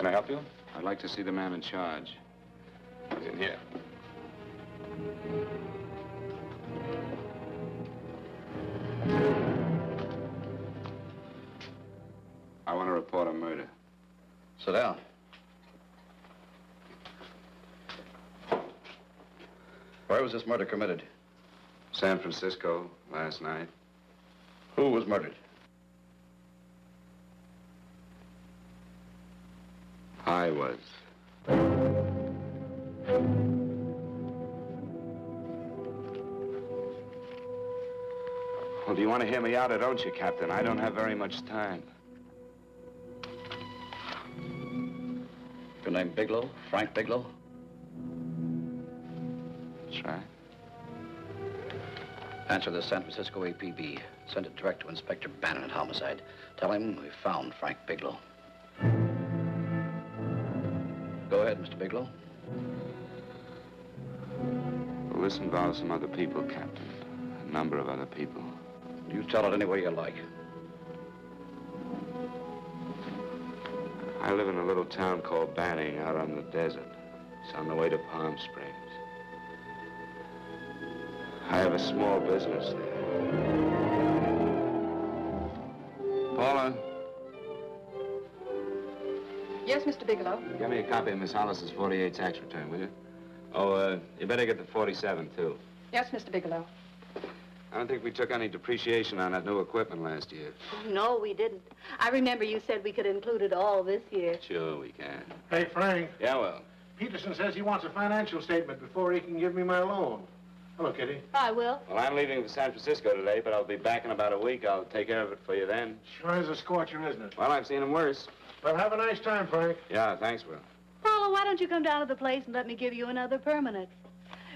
Can I help you? I'd like to see the man in charge. He's in here. I want to report a murder. Sit down. Where was this murder committed? San Francisco, last night. Who was murdered? I was. Well, do you want to hear me out or don't you, Captain? I don't have very much time. Your name Bigelow? Frank Bigelow? That's right. Answer the San Francisco APB. Send it direct to Inspector Bannon at Homicide. Tell him we found Frank Bigelow. Go ahead, Mr. Bigelow. Well, this involves some other people, Captain. A number of other people. You tell it any way you like. I live in a little town called Banning out on the desert. It's on the way to Palm Springs. I have a small business there. Paula? Yes, Mr. Bigelow? Give me a copy of Miss Hollis's 48 tax return, will you? Oh, you better get the 47, too. Yes, Mr. Bigelow. I don't think we took any depreciation on that new equipment last year. No, we didn't. I remember you said we could include it all this year. Sure we can. Hey, Frank. Yeah, well. Peterson says he wants a financial statement before he can give me my loan. Hello, Kitty. I will. Well, I'm leaving for San Francisco today, but I'll be back in about a week. I'll take care of it for you then. Sure is a scorcher, isn't it? Well, I've seen him worse. Well, have a nice time, Frank. Yeah, thanks, Will. Paula, why don't you come down to the place and let me give you another permanent?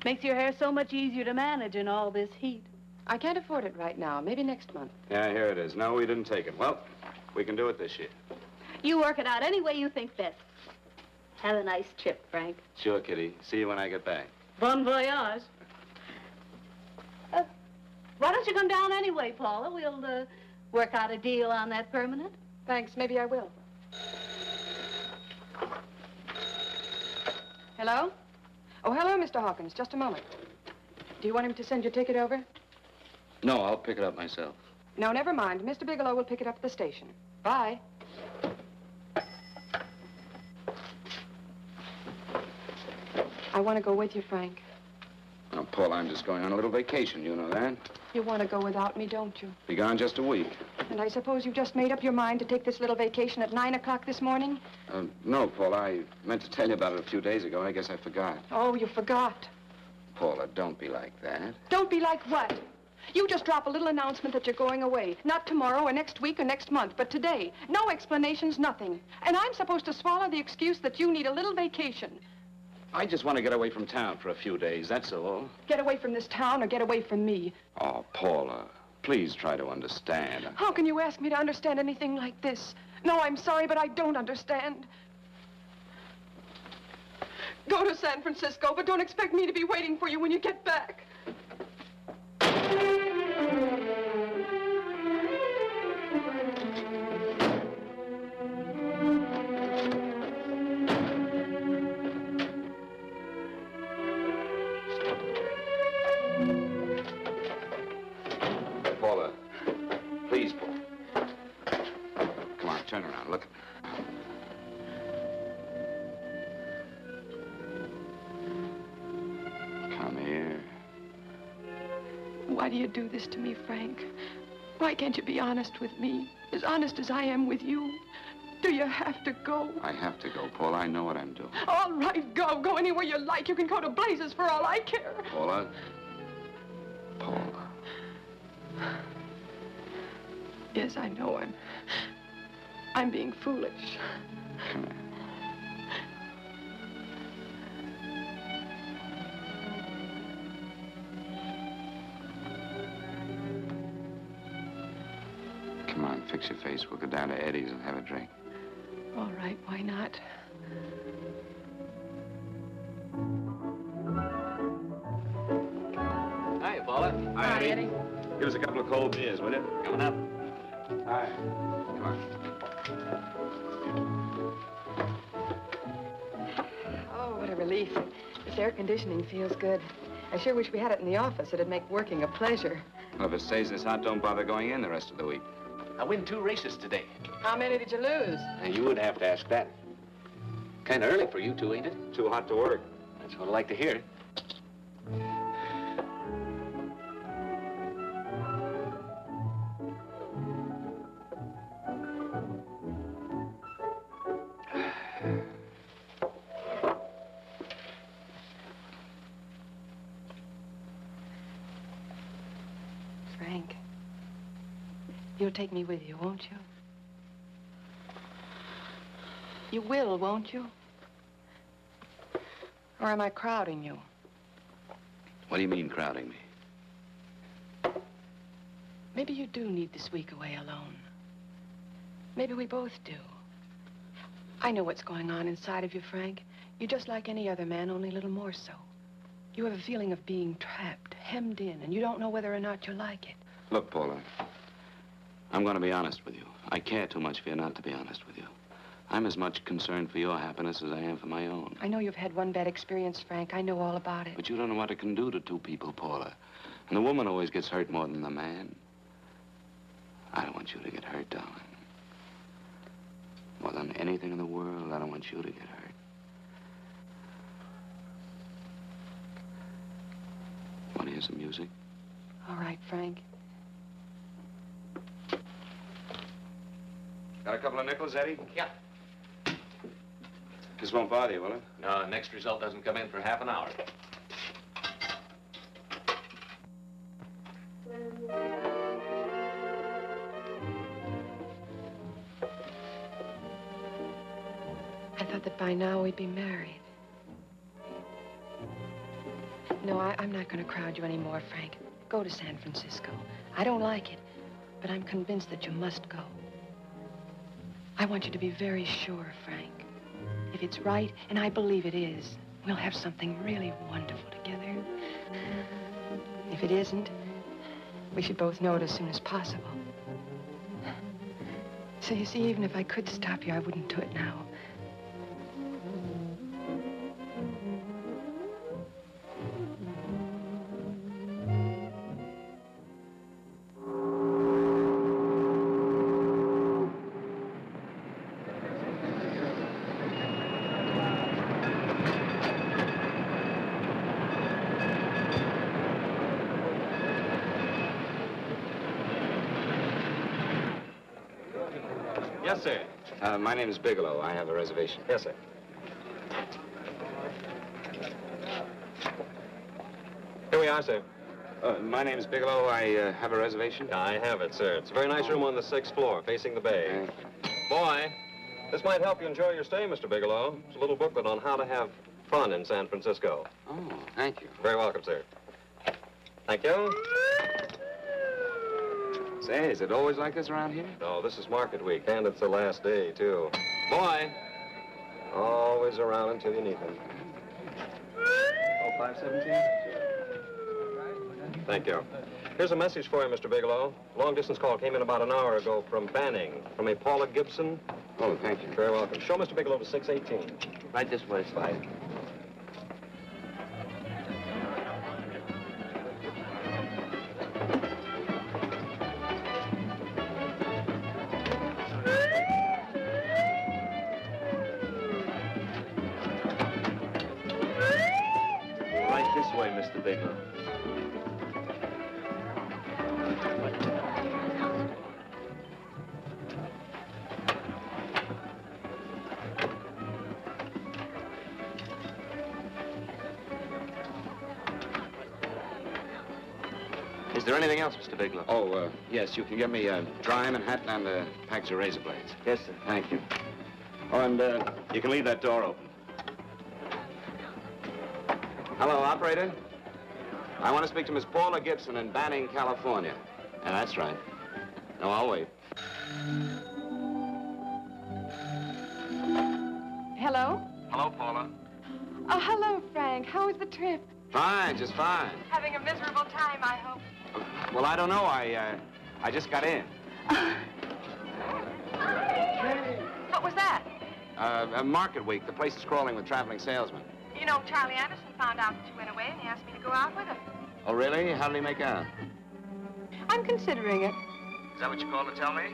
Makes your hair so much easier to manage in all this heat. I can't afford it right now. Maybe next month. Yeah, here it is. No, we didn't take it. Well, we can do it this year. You work it out any way you think best. Have a nice trip, Frank. Sure, Kitty. See you when I get back. Bon voyage. Why don't you come down anyway, Paula? We'll work out a deal on that permanent. Thanks. Maybe I will. Hello? Oh, hello, Mr. Hawkins. Just a moment. Do you want him to send your ticket over? No, I'll pick it up myself. No, never mind. Mr. Bigelow will pick it up at the station. Bye. I want to go with you, Frank. Now, Paul, I'm just going on a little vacation. You know that? You want to go without me, don't you? Be gone just a week. And I suppose you just made up your mind to take this little vacation at 9 o'clock this morning? No, Paul. I meant to tell you about it a few days ago. I guess I forgot. Oh, you forgot. Paula, don't be like that. Don't be like what? You just drop a little announcement that you're going away. Not tomorrow or next week or next month, but today. No explanations, nothing. And I'm supposed to swallow the excuse that you need a little vacation. I just want to get away from town for a few days, that's all. Get away from this town or get away from me. Oh, Paula, please try to understand. How can you ask me to understand anything like this? No, I'm sorry, but I don't understand. Go to San Francisco, but don't expect me to be waiting for you when you get back. Paula, please, Paul. Come on, turn around, look at me. Come here. Why do you do this to me, Frank? Why can't you be honest with me? As honest as I am with you? Do you have to go? I have to go, Paula. I know what I'm doing. All right, go. Go anywhere you like. You can go to blazes for all I care. Paula. Paula. Yes, I know I'm being foolish. Come here. Come on, fix your face. We'll go down to Eddie's and have a drink. All right, why not? Hi, Paula. Hi, Eddie. Give us a couple of cold beers, will you? Coming up. Hi. Come on. relief. This air conditioning feels good. I sure wish we had it in the office. It'd make working a pleasure. Well, if it stays this hot, don't bother going in the rest of the week. I win 2 races today. How many did you lose? And you would have to ask that. Kind of early for you two, ain't it? Too hot to work. That's what I like to hear. Frank, you'll take me with you, won't you? You will, won't you? Or am I crowding you? What do you mean, crowding me? Maybe you do need this week away alone. Maybe we both do. I know what's going on inside of you, Frank. You're just like any other man, only a little more so. You have a feeling of being trapped, hemmed in, and you don't know whether or not you like it. Look, Paula, I'm going to be honest with you. I care too much for you not to be honest with you. I'm as much concerned for your happiness as I am for my own. I know you've had one bad experience, Frank. I know all about it. But you don't know what it can do to 2 people, Paula. And the woman always gets hurt more than the man. I don't want you to get hurt, darling. More than anything in the world, I don't want you to get hurt. Want to hear some music? All right, Frank. Got a couple of nickels, Eddie? Yeah. This won't bother you, will it? No, next result doesn't come in for half an hour. I thought that by now we'd be married. No, I'm not going to crowd you anymore, Frank. Go to San Francisco. I don't like it, but I'm convinced that you must go. I want you to be very sure, Frank. If it's right, and I believe it is, we'll have something really wonderful together. If it isn't, we should both know it as soon as possible. So you see, even if I could stop you, I wouldn't do it now. Yes, sir. My name is Bigelow. I have a reservation. Yes, sir. Here we are, sir. My name is Bigelow. I have a reservation. I have it, sir. It's a very nice room on the 6th floor, facing the bay. Boy, this might help you enjoy your stay, Mr. Bigelow. It's a little booklet on how to have fun in San Francisco. Oh, thank you. Very welcome, sir. Thank you. Say, is it always like this around here? No, this is market week, and it's the last day, too. Boy, always around until you need him. Oh, 517? Thank you. Here's a message for you, Mr. Bigelow. Long-distance call came in about an hour ago from Banning, from a Paula Gibson. Oh, thank you. Very welcome. Show Mr. Bigelow to 618. Right this way, Slide. Right this way, Mr. Bigelow. Is there anything else, Mr. Bigelow? Oh, yes, you can get me a dry Manhattan and a package of razor blades. Yes, sir. Thank you. Oh, and you can leave that door open. Hello, operator. I want to speak to Miss Paula Gibson in Banning, California. Yeah, that's right. No, I'll wait. Hello? Hello, Paula. Oh, hello, Frank. How was the trip? Fine, just fine. Having a miserable time, I hope. Well, I don't know. I just got in. What was that? Market week. The place is crawling with traveling salesmen. You know, Charlie Anderson found out that you went away, and he asked me to go out with him. Oh, really? How did he make out? I'm considering it. Is that what you called to tell me?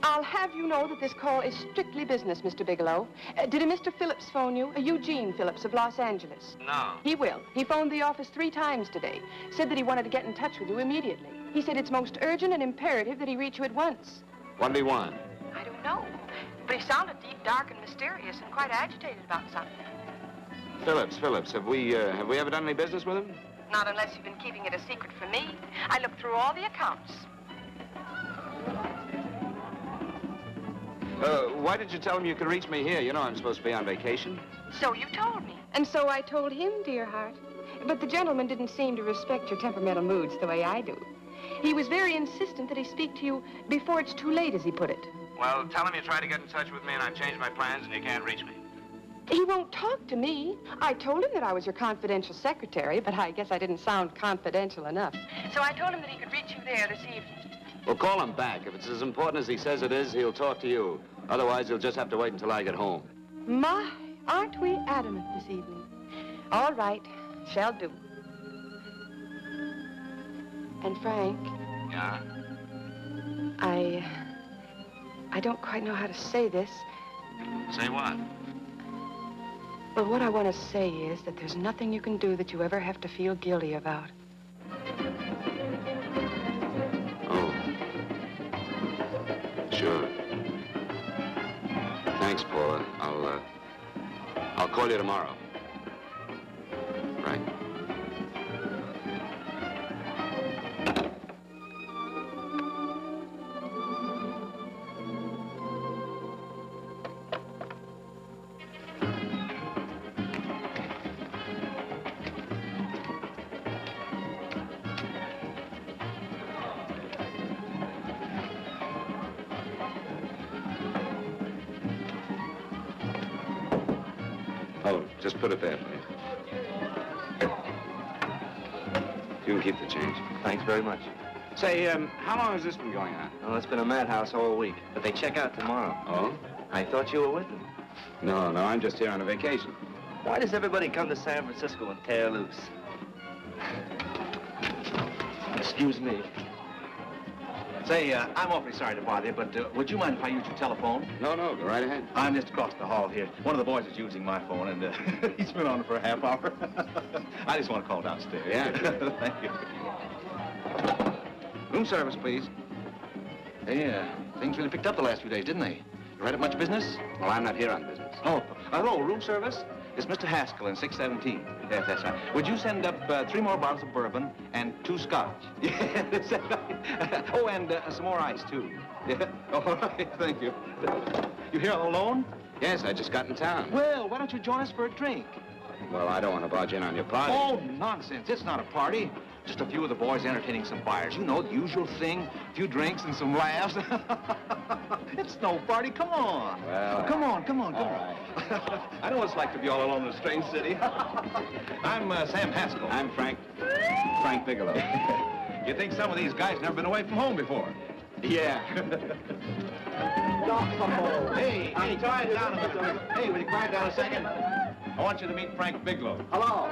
I'll have you know that this call is strictly business, Mr. Bigelow. Did a Mr. Phillips phone you? Eugene Phillips of Los Angeles. No. He will. He phoned the office 3 times today. Said that he wanted to get in touch with you immediately. He said it's most urgent and imperative that he reach you at once. What did he want? I don't know. But he sounded deep, dark, and mysterious, and quite agitated about something. Phillips. Have we ever done any business with him? Not unless you've been keeping it a secret from me. I looked through all the accounts. Why did you tell him you could reach me here? You know I'm supposed to be on vacation. So you told me. And so I told him, dear heart. But the gentleman didn't seem to respect your temperamental moods the way I do. He was very insistent that he speak to you before it's too late, as he put it. Well, tell him you tried to get in touch with me and I've changed my plans and you can't reach me. He won't talk to me. I told him that I was your confidential secretary, but I guess I didn't sound confidential enough. So I told him that he could reach you there this evening. Well, call him back. If it's as important as he says it is, he'll talk to you. Otherwise, he'll just have to wait until I get home. My, aren't we adamant this evening? All right, shall do. And Frank, Yeah? I don't quite know how to say this. Say what? Well, what I want to say is that there's nothing you can do that you ever have to feel guilty about. Oh. Sure. Thanks, Paula. I'll call you tomorrow. Right? Oh, just put it there, please. You can keep the change. Thanks very much. Say, how long has this been going on? Well, it's been a madhouse all week, but they check out tomorrow. Oh? I thought you were with them. No, I'm just here on a vacation. Why does everybody come to San Francisco and tear loose? Excuse me. Say, I'm awfully sorry to bother you, but would you mind if I use your telephone? No, go right ahead. I'm just across the hall here. One of the boys is using my phone, and he's been on it for a half hour. I just want to call downstairs. Yeah. Thank you. Room service, please. Hey, things really picked up the last few days, didn't they? You right up much business? Well, I'm not here on business. Oh, hello, room service? It's Mr. Haskell in 617. Yes, that's right. Would you send up 3 more bottles of bourbon and 2 scotch? Yes, that's right. Oh, and some more ice, too. Yeah. All right, thank you. You here alone? Yes, I just got in town. Well, why don't you join us for a drink? Well, I don't want to barge in on your party. Oh, nonsense. It's not a party. Just a few of the boys entertaining some buyers. You know, the usual thing. A few drinks and some laughs. It's no party. Come on. Well, come on. All right. I know what it's like to be all alone in a strange city. I'm Sam Haskell. I'm Frank Bigelow. You think some of these guys never been away from home before? Yeah. Hey, quiet down a minute. Hey, will you quiet down a second? I want you to meet Frank Bigelow. Hello.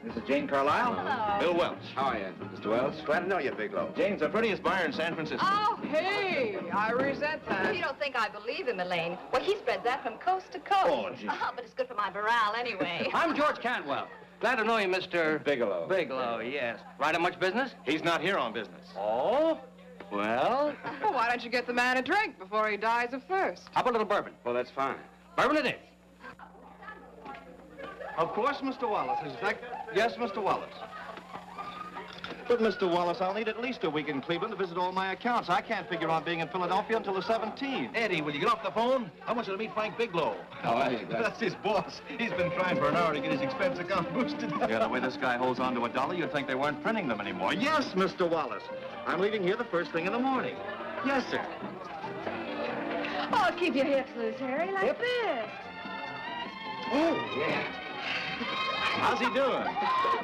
This is Jane Carlisle. Hello. Bill Welch. How are you, Mr. Wells? Glad to know you, Bigelow. Jane's the prettiest buyer in San Francisco. Oh, hey, I resent that. You don't think I believe him, Elaine. Well, he spreads that from coast to coast. Oh, gee. But it's good for my morale anyway. I'm George Cantwell. Glad to know you, Mr. Bigelow. Bigelow, yes. Right on much business? He's not here on business. Oh? Well, Well, why don't you get the man a drink before he dies of thirst? how about a little bourbon? Well, that's fine. Bourbon it is. Of course, Mr. Wallace. In fact, yes, Mr. Wallace. But, Mr. Wallace, I'll need at least a week in Cleveland to visit all my accounts. I can't figure on being in Philadelphia until the 17th. Eddie, will you get off the phone? I want you to meet Frank Bigelow. How are you, That's his boss. He's been trying for an hour to get his expense account boosted. Yeah, the way this guy holds on to $1, you'd think they weren't printing them anymore. Yes, Mr. Wallace. I'm leaving here the first thing in the morning. Yes, sir. Oh, keep your hips loose, Harry, like this. Oh, yeah. How's he doing?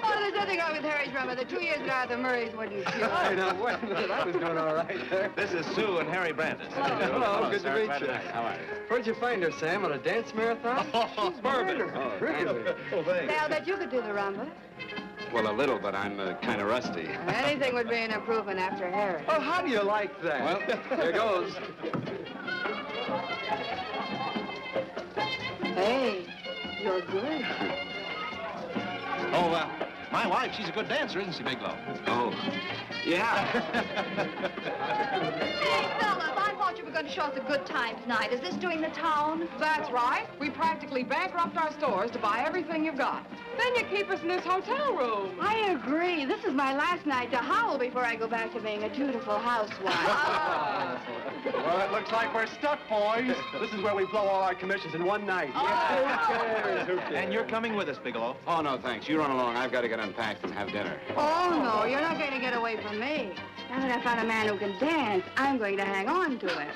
Oh, there's nothing wrong with Harry's rumba. The 2 years at Arthur Murray's wouldn't cure. Hey, now, wait a minute. I was doing all right there. This is Sue and Harry Brandis. Hello, good to sir. meet Glad you. How are you? Where'd you find her, Sam? On a dance marathon? She's bourbon. wonderful. Really? Oh, thanks. Say, I'll bet you could do the rumba. Well, a little, but I'm kind of rusty. Anything would be an improvement after Harry. Oh, how do you like that? Well, here goes. Hey, you're good. Oh, my wife, she's a good dancer, isn't she, Bigelow? Oh, yeah. Hey, fellas, I thought you were going to show us a good time tonight. Is this doing the town? That's right. We practically bankrupt our stores to buy everything you've got. Then you keep us in this hotel room. I agree. This is my last night to howl before I go back to being a dutiful housewife. Well, it looks like we're stuck, boys. This is where we blow all our commissions in one night. Who cares? Who cares? And you're coming with us, Bigelow. Oh, no, thanks. You run along. I've got to get unpacked and have dinner. Oh, no, you're not going to get away from me. Now that I found a man who can dance, I'm going to hang on to it.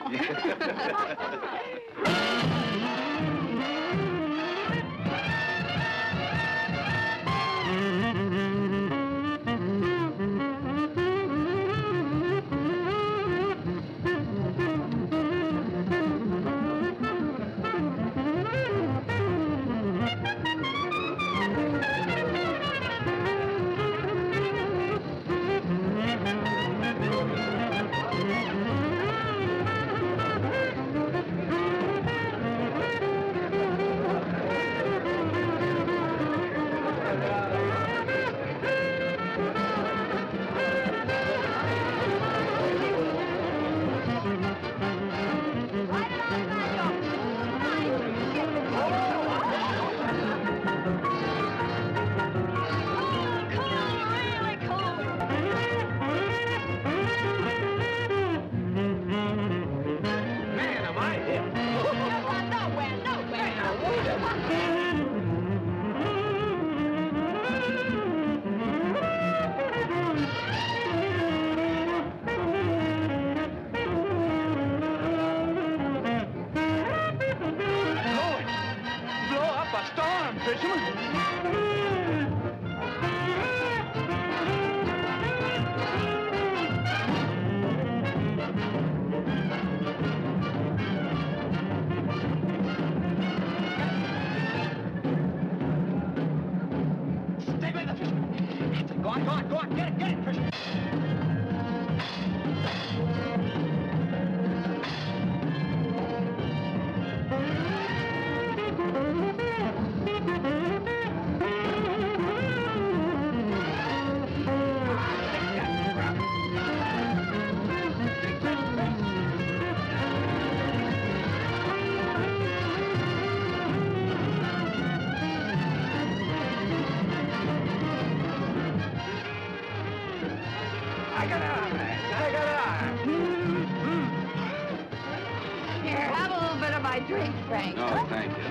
Here, have a little bit of my drink, Frank. No, thank you.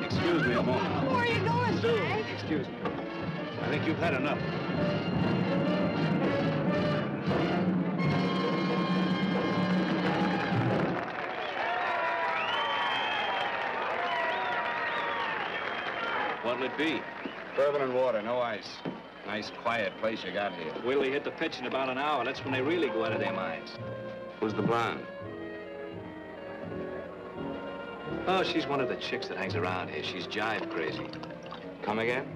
Excuse me a moment. Where are you going, Frank? Excuse me. I think you've had enough. What'll it be? Bourbon and water, no ice. Nice, quiet place you got here. Wait till they hit the pitch in about an hour. That's when they really go out of their minds. Who's the blonde? Oh, she's one of the chicks that hangs around here. She's jive crazy. Come again?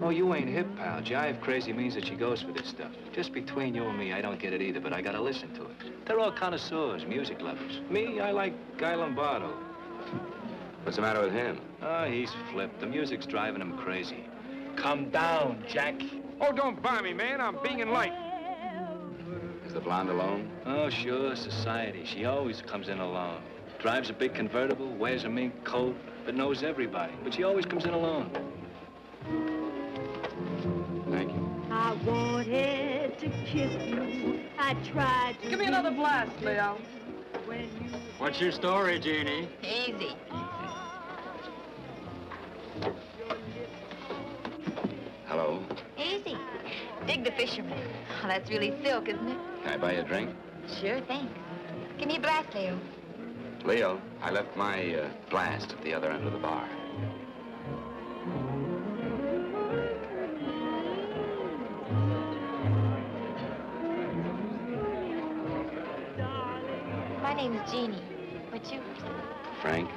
Oh, you ain't hip, pal. Jive crazy means that she goes for this stuff. Just between you and me, I don't get it either, but I gotta listen to it. They're all connoisseurs, music lovers. Me, I like Guy Lombardo. What's the matter with him? Oh, he's flipped. The music's driving him crazy. Come down, Jack. Oh, don't buy me, man. I'm being light. Is the blonde alone? Oh, sure, society. She always comes in alone. Drives a big convertible, wears a mink coat, but knows everybody. But she always comes in alone. Thank you. I wanted to kiss you. I tried to. Give me another blast, Leo. When you... What's your story, Jeannie? Easy. Hello. Easy. Dig the fisherman. Oh, that's really silk, isn't it? Can I buy you a drink? Sure, thanks. Give me a blast, Leo. Leo, I left my blast at the other end of the bar. name's Jeannie. What's yours? Frank?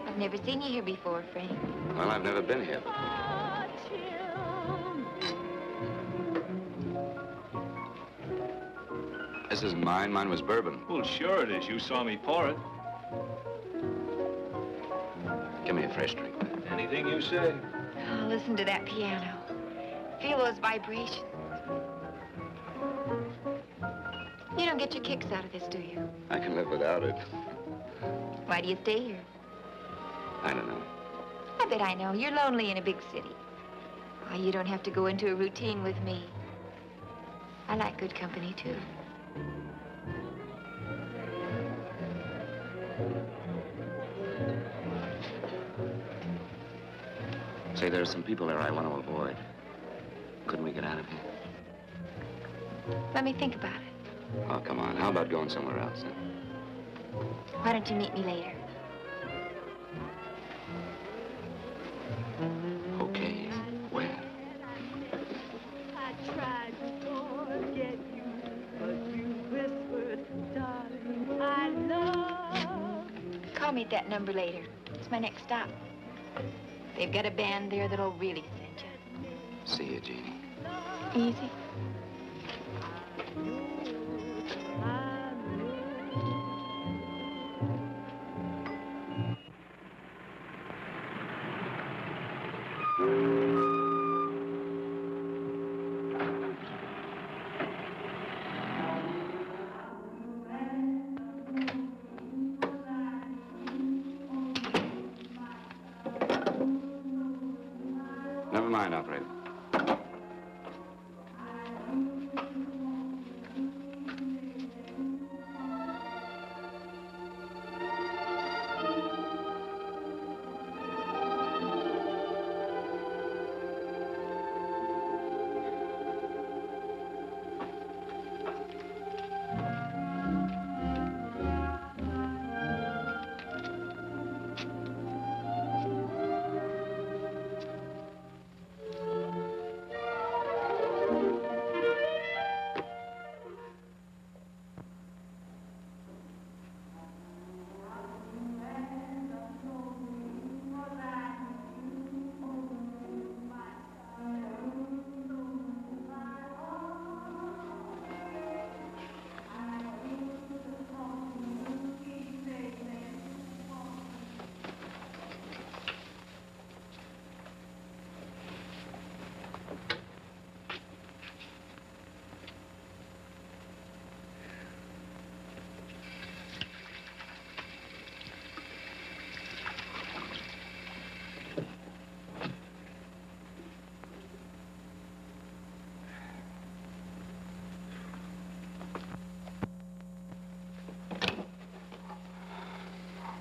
I've never seen you here before, Frank. Well, I've never been here. This isn't mine. Mine was bourbon. Well, sure it is. You saw me pour it. Give me a fresh drink. Anything you say. Oh, listen to that piano. Feel those vibrations. You don't get your kicks out of this, do you? I can live without it. Why do you stay here? I don't know. I bet I know. You're lonely in a big city. Oh, you don't have to go into a routine with me. I like good company, too. Say, there are some people there I want to avoid. Couldn't we get out of here? Let me think about it. Oh, come on. How about going somewhere else, huh? Why don't you meet me later? Okay. Where? I tried to forget you, but you whispered, darling, I love. Call me at that number later. It's my next stop. They've got a band there that'll really send you. See you, Jeannie. Easy. Never mind, operator.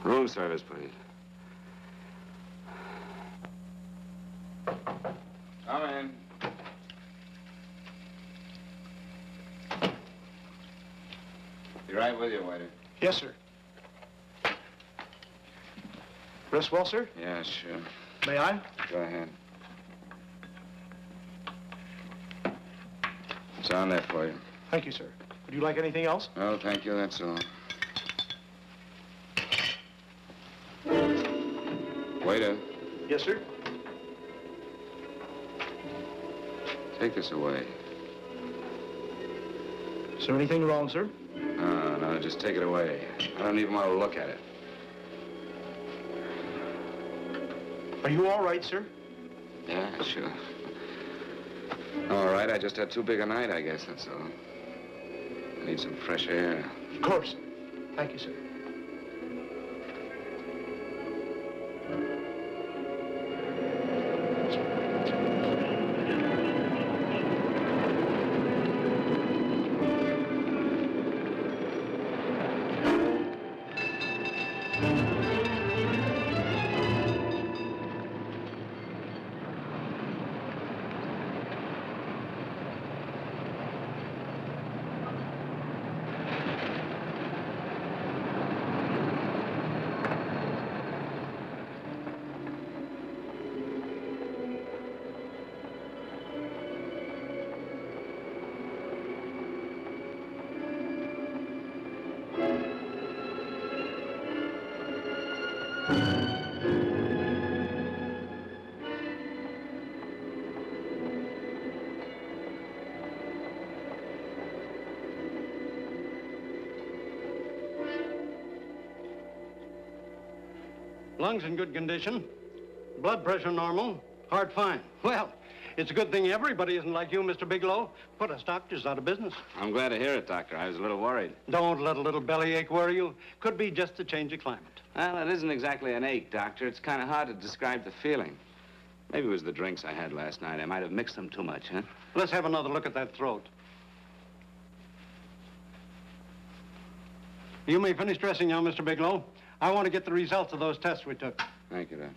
Room service, please. Come in. Be right with you, waiter. Yes, sir. Rest well, sir? Yeah, sure. May I? Go ahead. It's on there for you. Thank you, sir. Would you like anything else? No, thank you, that's all. Waiter, Yes, sir. take this away. Is there anything wrong, sir? No, just take it away. I don't even want to look at it. Are you all right, sir? Yeah, sure. All right, I just had too big a night, I guess, that's all. I need some fresh air. Of course. Thank you, sir. Lungs in good condition. Blood pressure normal. Heart fine. Well, it's a good thing everybody isn't like you, Mr. Bigelow. Put us doctors out of business. I'm glad to hear it, Doctor. I was a little worried. Don't let a little bellyache worry you. Could be just a change of climate. Well, it isn't exactly an ache, Doctor. It's kind of hard to describe the feeling. Maybe it was the drinks I had last night. I might have mixed them too much, huh? Let's have another look at that throat. You may finish dressing now, Mr. Bigelow. I want to get the results of those tests we took. Thank you, Doctor.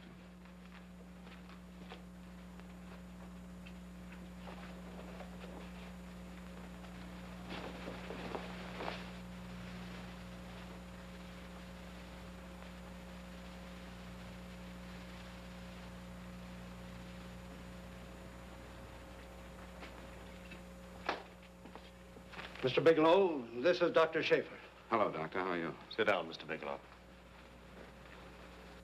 Mr. Bigelow, this is Dr. Schaefer. Hello, Doctor. How are you? Sit down, Mr. Bigelow.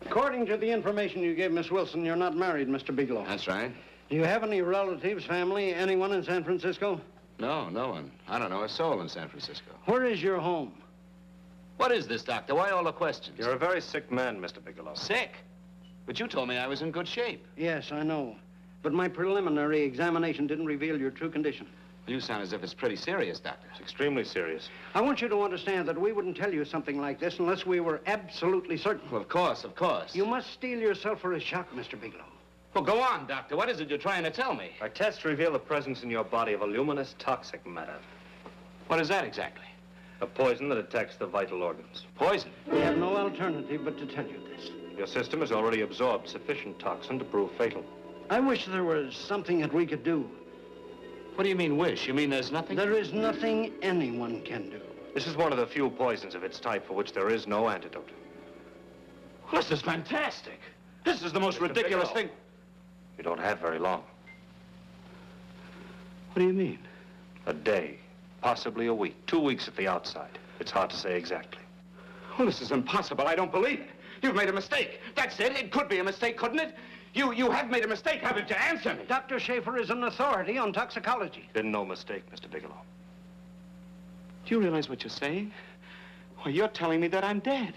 According to the information you gave Miss Wilson, you're not married, Mr. Bigelow. That's right. Do you have any relatives, family, anyone in San Francisco? No, no one. I don't know a soul in San Francisco. Where is your home? What is this, Doctor? Why all the questions? You're a very sick man, Mr. Bigelow. Sick? But you told me I was in good shape. Yes, I know. But my preliminary examination didn't reveal your true condition. You sound as if it's pretty serious, Doctor. It's extremely serious. I want you to understand that we wouldn't tell you something like this unless we were absolutely certain. Well, of course, of course. You must steel yourself for a shock, Mr. Bigelow. Well, go on, Doctor. What is it you're trying to tell me? Our tests reveal the presence in your body of a luminous toxic matter. What is that exactly? A poison that attacks the vital organs. Poison? We have no alternative but to tell you this. Your system has already absorbed sufficient toxin to prove fatal. I wish there was something that we could do. What do you mean, wish? You mean there's nothing? There is nothing anyone can do. This is one of the few poisons of its type for which there is no antidote. Well, this is fantastic. This is the most ridiculous thing. You don't have very long. What do you mean? A day, possibly a week, 2 weeks at the outside. It's hard to say exactly. Well, this is impossible. I don't believe it. You've made a mistake. That's it. It could be a mistake, couldn't it? You have made a mistake, haven't you? Answer me. Dr. Schaefer is an authority on toxicology. Been no mistake, Mr. Bigelow. Do you realize what you're saying? Why, you're telling me that I'm dead.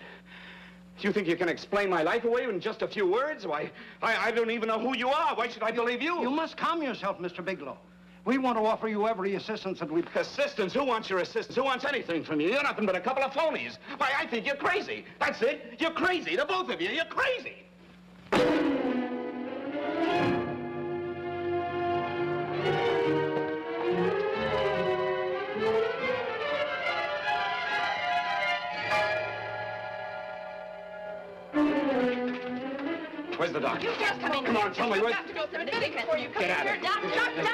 Do you think you can explain my life away in just a few words? Why, I don't even know who you are. Why should I believe you? You must calm yourself, Mr. Bigelow. We want to offer you every assistance that we... Assistance? Who wants your assistance? Who wants anything from you? You're nothing but a couple of phonies. Why, I think you're crazy. That's it. You're crazy. The both of you. You're crazy. Where's the doctor? You just come in. Come on, tell me. You have to go to the Dominican before you come Get out here. of here.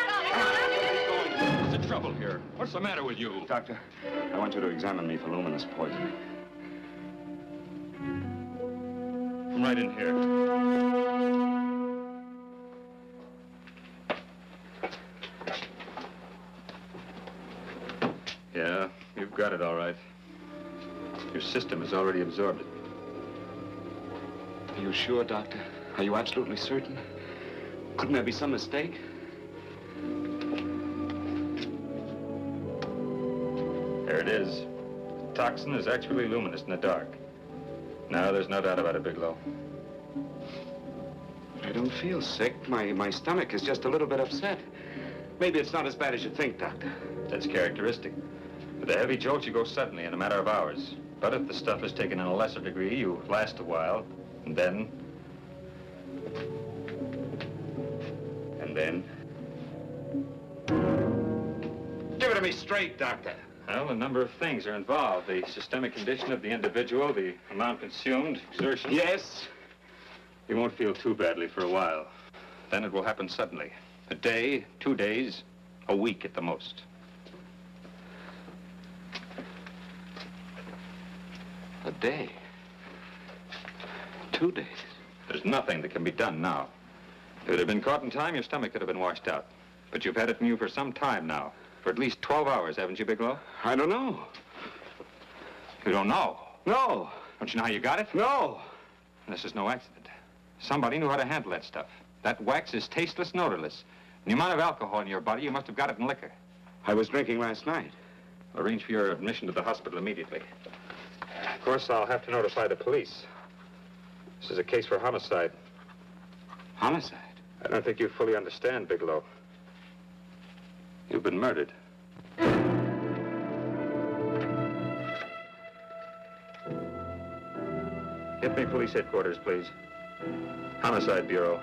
What's the trouble here? What's the matter with you? Doctor, I want you to examine me for luminous poison. Come right in here. Yeah, you've got it all right. Your system has already absorbed it. Are you sure, Doctor? Are you absolutely certain? Couldn't there be some mistake? There it is. The toxin is actually luminous in the dark. Now, there's no doubt about it, Bigelow. I don't feel sick. My stomach is just a little bit upset. Maybe it's not as bad as you think, Doctor. That's characteristic. With a heavy jolt, you go suddenly in a matter of hours. But if the stuff is taken in a lesser degree, you last a while, and then... Give it to me straight, Doctor. Well, a number of things are involved. The systemic condition of the individual, the amount consumed, exertion. Yes? You won't feel too badly for a while. Then it will happen suddenly. A day, 2 days, a week at the most. A day. 2 days. There's nothing that can be done now. If it had been caught in time, your stomach could have been washed out. But you've had it in you for some time now. For at least 12 hours, haven't you, Bigelow? I don't know. You don't know? No. Don't you know how you got it? No. This is no accident. Somebody knew how to handle that stuff. That wax is tasteless and odorless. And the amount of alcohol in your body, you must have got it in liquor. I was drinking last night. Arrange for your admission to the hospital immediately. Of course, I'll have to notify the police. This is a case for homicide. Homicide? I don't think you fully understand, Bigelow. You've been murdered. Get me police headquarters, please. Homicide Bureau.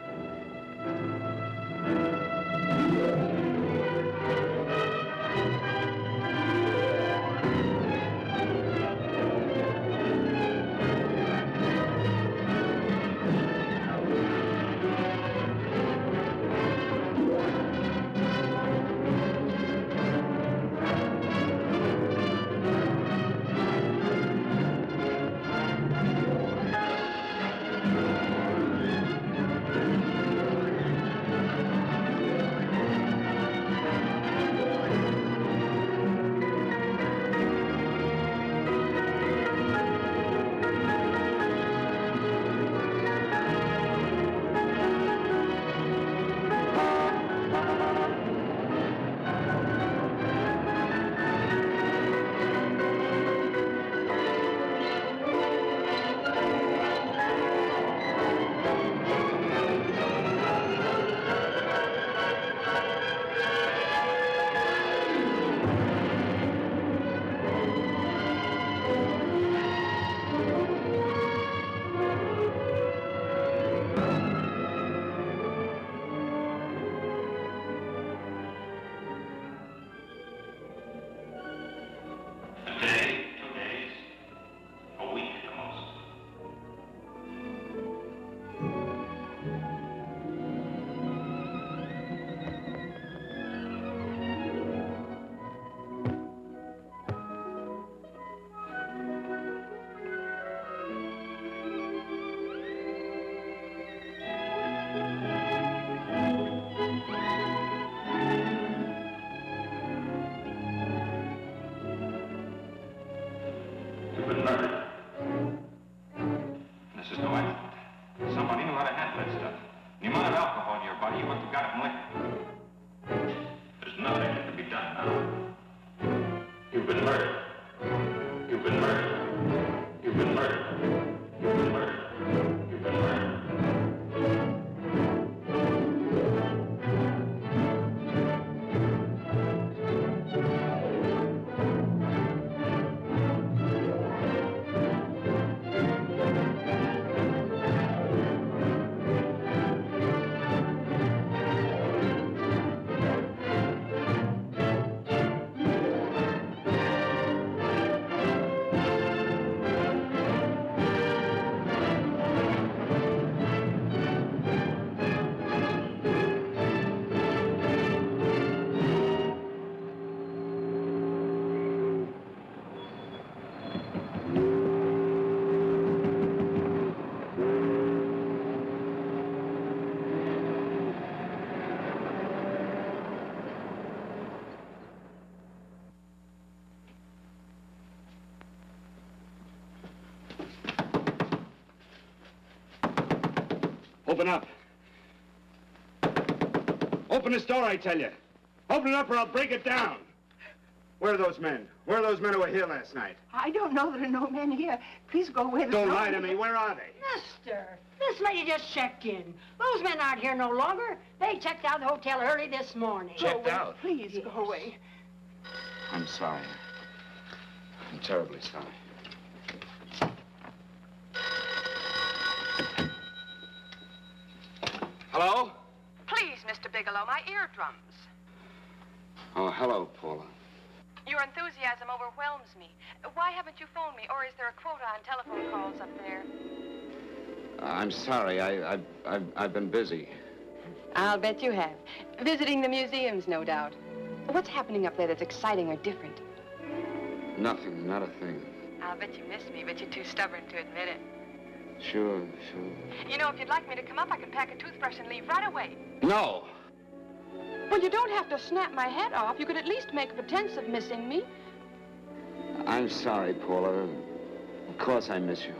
Open up. Open this door, I tell you. Open it up or I'll break it down. Where are those men? Where are those men who were here last night? I don't know. There are no men here. Please go away. Don't lie to me. Where are they? Mister, this lady just checked in. Those men aren't here no longer. They checked out of the hotel early this morning. Checked out? Please go away. I'm sorry. I'm terribly sorry. Hello? Please, Mr. Bigelow, my eardrums. Oh, hello, Paula. Your enthusiasm overwhelms me. Why haven't you phoned me, or is there a quota on telephone calls up there? I'm sorry. I've been busy. I'll bet you have. Visiting the museums, no doubt. What's happening up there that's exciting or different? Nothing, not a thing. I'll bet you miss me, but you're too stubborn to admit it. Sure. You know, if you'd like me to come up, I can pack a toothbrush and leave right away. No. Well, you don't have to snap my head off. You could at least make a pretense of missing me. I'm sorry, Paula. Of course I miss you.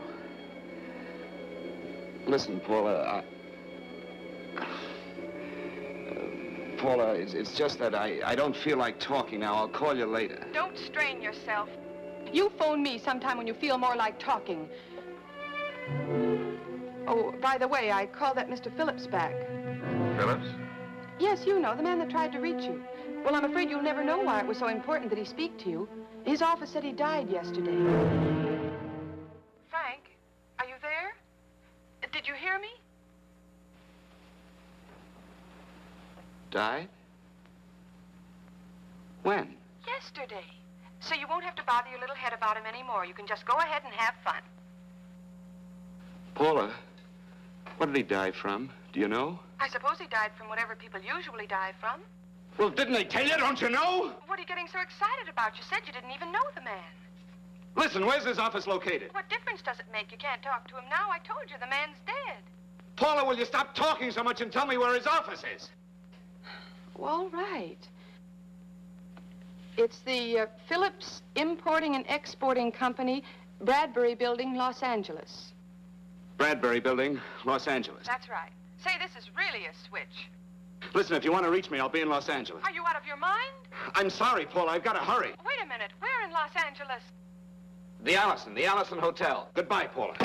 Listen, Paula, Paula, it's just that I don't feel like talking now. I'll call you later. Don't strain yourself. You phone me sometime when you feel more like talking. Oh, by the way, I called that Mr. Phillips back. Phillips? Yes, you know, the man that tried to reach you. Well, I'm afraid you'll never know why it was so important that he speak to you. His office said he died yesterday. Frank, are you there? Did you hear me? Died? When? Yesterday. So you won't have to bother your little head about him anymore. You can just go ahead and have fun. Paula, what did he die from? Do you know? I suppose he died from whatever people usually die from. Well, didn't they tell you? Don't you know? What are you getting so excited about? You said you didn't even know the man. Listen, where's his office located? What difference does it make? You can't talk to him now. I told you the man's dead. Paula, will you stop talking so much and tell me where his office is? Well, right. It's the Phillips Importing and Exporting Company, Bradbury Building, Los Angeles. Bradbury Building, Los Angeles. That's right. Say, this is really a switch. Listen, if you want to reach me, I'll be in Los Angeles. Are you out of your mind? I'm sorry, Paula. I've got to hurry. Wait a minute. Where in Los Angeles? The Allison Hotel. Goodbye, Paula.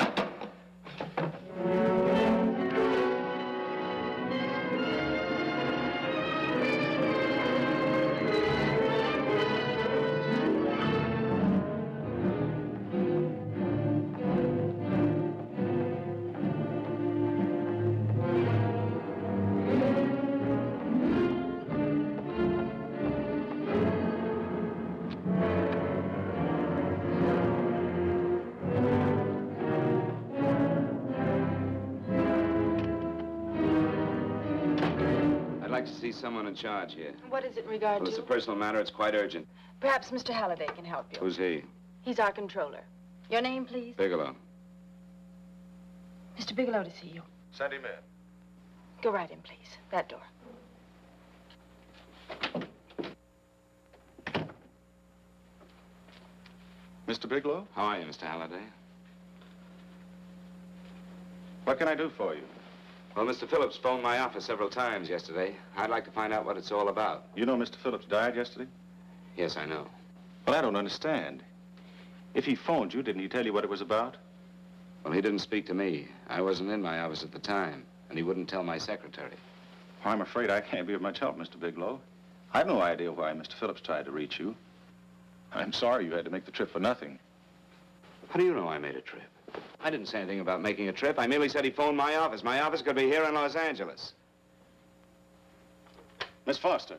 To see someone in charge here. What is it in regard Well, to? it's a personal matter. It's quite urgent. Perhaps Mr. Halliday can help you. Who's he? He's our controller. Your name, please? Bigelow. Mr. Bigelow to see you. Send him in. Go right in, please. That door. Mr. Bigelow? How are you, Mr. Halliday? What can I do for you? Well, Mr. Phillips phoned my office several times yesterday. I'd like to find out what it's all about. You know Mr. Phillips died yesterday? Yes, I know. Well, I don't understand. If he phoned you, didn't he tell you what it was about? Well, he didn't speak to me. I wasn't in my office at the time, and he wouldn't tell my secretary. Well, I'm afraid I can't be of much help, Mr. Bigelow. I've no idea why Mr. Phillips tried to reach you. I'm sorry you had to make the trip for nothing. How do you know I made a trip? I didn't say anything about making a trip. I merely said he phoned my office. My office could be here in Los Angeles. Miss Foster,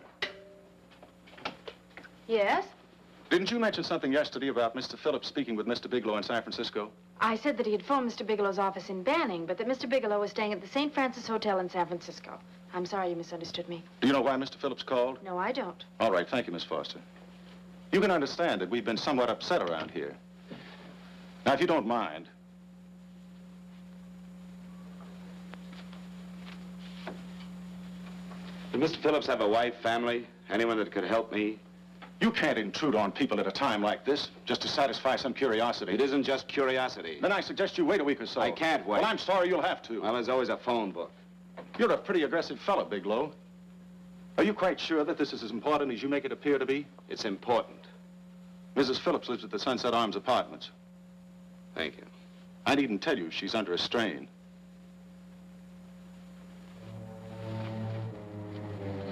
Yes? didn't you mention something yesterday about Mr. Phillips speaking with Mr. Bigelow in San Francisco? I said that he had phoned Mr. Bigelow's office in Banning, but that Mr. Bigelow was staying at the St. Francis Hotel in San Francisco. I'm sorry you misunderstood me. Do you know why Mr. Phillips called? No, I don't. All right, thank you, Miss Foster. You can understand that we've been somewhat upset around here. Now, if you don't mind, Did Mr. Phillips have a wife, family, anyone that could help me? you can't intrude on people at a time like this just to satisfy some curiosity. It isn't just curiosity. Then I suggest you wait a week or so. I can't wait. Well, I'm sorry you'll have to. Well, there's always a phone book. You're a pretty aggressive fellow, Bigelow. Are you quite sure that this is as important as you make it appear to be? It's important. Mrs. Phillips lives at the Sunset Arms Apartments. Thank you. I needn't tell you she's under a strain.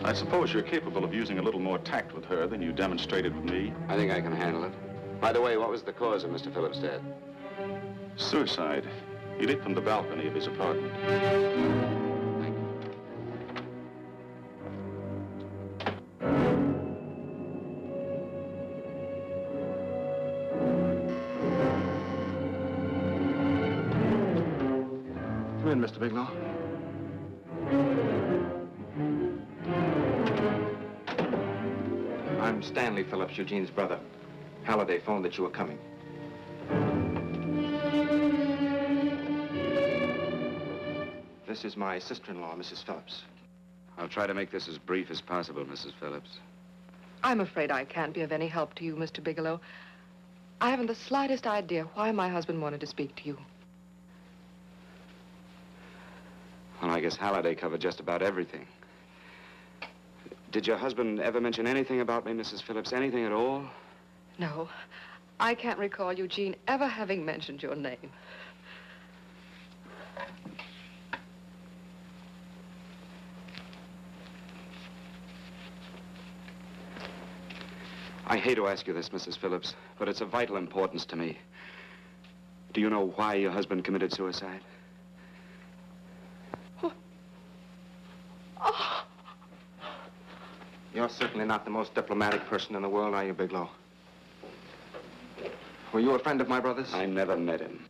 I suppose you're capable of using a little more tact with her than you demonstrated with me. I think I can handle it. By the way, what was the cause of Mr. Phillips' death? Suicide. He leaped from the balcony of his apartment. Thank you. Come in, Mr. Bigelow. I'm Stanley Phillips, Eugene's brother. Halliday phoned that you were coming. This is my sister-in-law, Mrs. Phillips. I'll try to make this as brief as possible, Mrs. Phillips. I'm afraid I can't be of any help to you, Mr. Bigelow. I haven't the slightest idea why my husband wanted to speak to you. I guess Halliday covered just about everything. Did your husband ever mention anything about me, Mrs. Phillips? Anything at all? No. I can't recall Eugene ever having mentioned your name. I hate to ask you this, Mrs. Phillips, but it's of vital importance to me. Do you know why your husband committed suicide? Oh. You're certainly not the most diplomatic person in the world, are you, Bigelow? Were you a friend of my brother's? I never met him.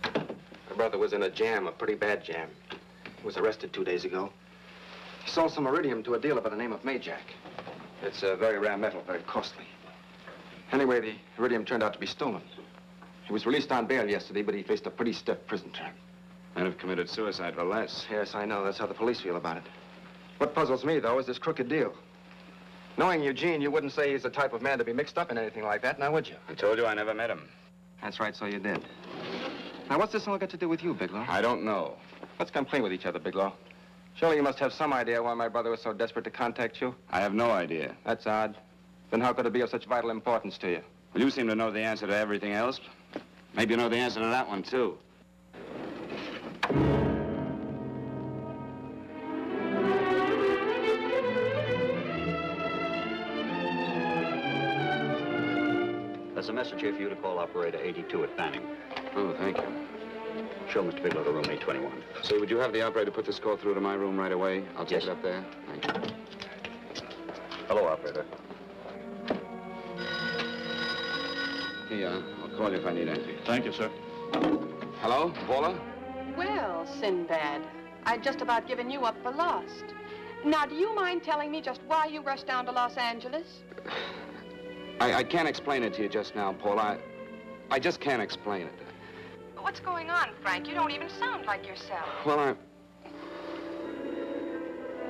My brother was in a jam, a pretty bad jam. He was arrested 2 days ago. He sold some iridium to a dealer by the name of Majak. It's a very rare metal, very costly. Anyway, the iridium turned out to be stolen. He was released on bail yesterday, but he faced a pretty stiff prison term. Men have committed suicide for less. Yes, I know. That's how the police feel about it. What puzzles me, though, is this crooked deal. Knowing Eugene, you wouldn't say he's the type of man to be mixed up in anything like that, now would you? I told you I never met him. That's right, so you did. Now, what's this all got to do with you, Bigelow? I don't know. Let's come clean with each other, Bigelow. Surely you must have some idea why my brother was so desperate to contact you. I have no idea. That's odd. Then how could it be of such vital importance to you? Well, you seem to know the answer to everything else. Maybe you know the answer to that one, too. There's a message here for you to call operator 82 at Fanning. Oh, thank you. Show Mr. Bigelow to room 821. Say, would you have the operator put this call through to my room right away? I'll take Yes. it up there. Thank you. Hello, operator. Here you are. I'll call you if I need anything. Thank you, sir. Hello, Paula? Well, Sinbad, I'd just about given you up for lost. Now, do you mind telling me just why you rushed down to Los Angeles? I can't explain it to you just now, Paula. I just can't explain it. What's going on, Frank? You don't even sound like yourself. Well, I'm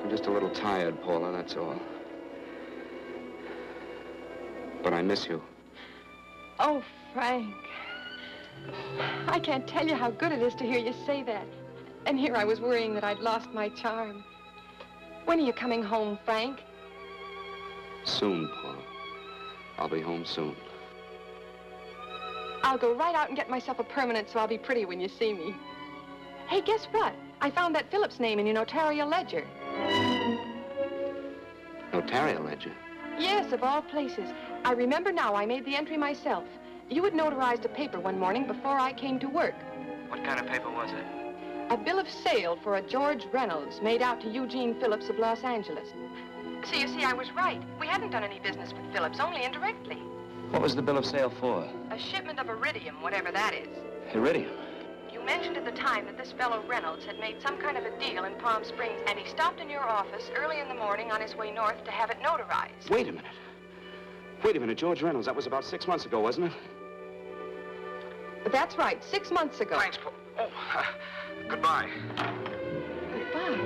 just a little tired, Paula, that's all. But I miss you. Oh, Frank. I can't tell you how good it is to hear you say that. And here I was worrying that I'd lost my charm. When are you coming home, Frank? Soon, Paula. I'll be home soon. I'll go right out and get myself a permanent so I'll be pretty when you see me. Hey, guess what? I found that Phillips name in your notarial ledger. Notarial ledger? Yes, of all places. I remember now I made the entry myself. You had notarized a paper one morning before I came to work. What kind of paper was it? A bill of sale for a George Reynolds made out to Eugene Phillips of Los Angeles. So you see, I was right. We hadn't done any business with Phillips, only indirectly. What was the bill of sale for? A shipment of iridium, whatever that is. Iridium? You mentioned at the time that this fellow Reynolds had made some kind of a deal in Palm Springs, and he stopped in your office early in the morning on his way north to have it notarized. Wait a minute. Wait a minute, George Reynolds. That was about 6 months ago, wasn't it? That's right, 6 months ago. Thanks, Paul. Oh, goodbye. Goodbye.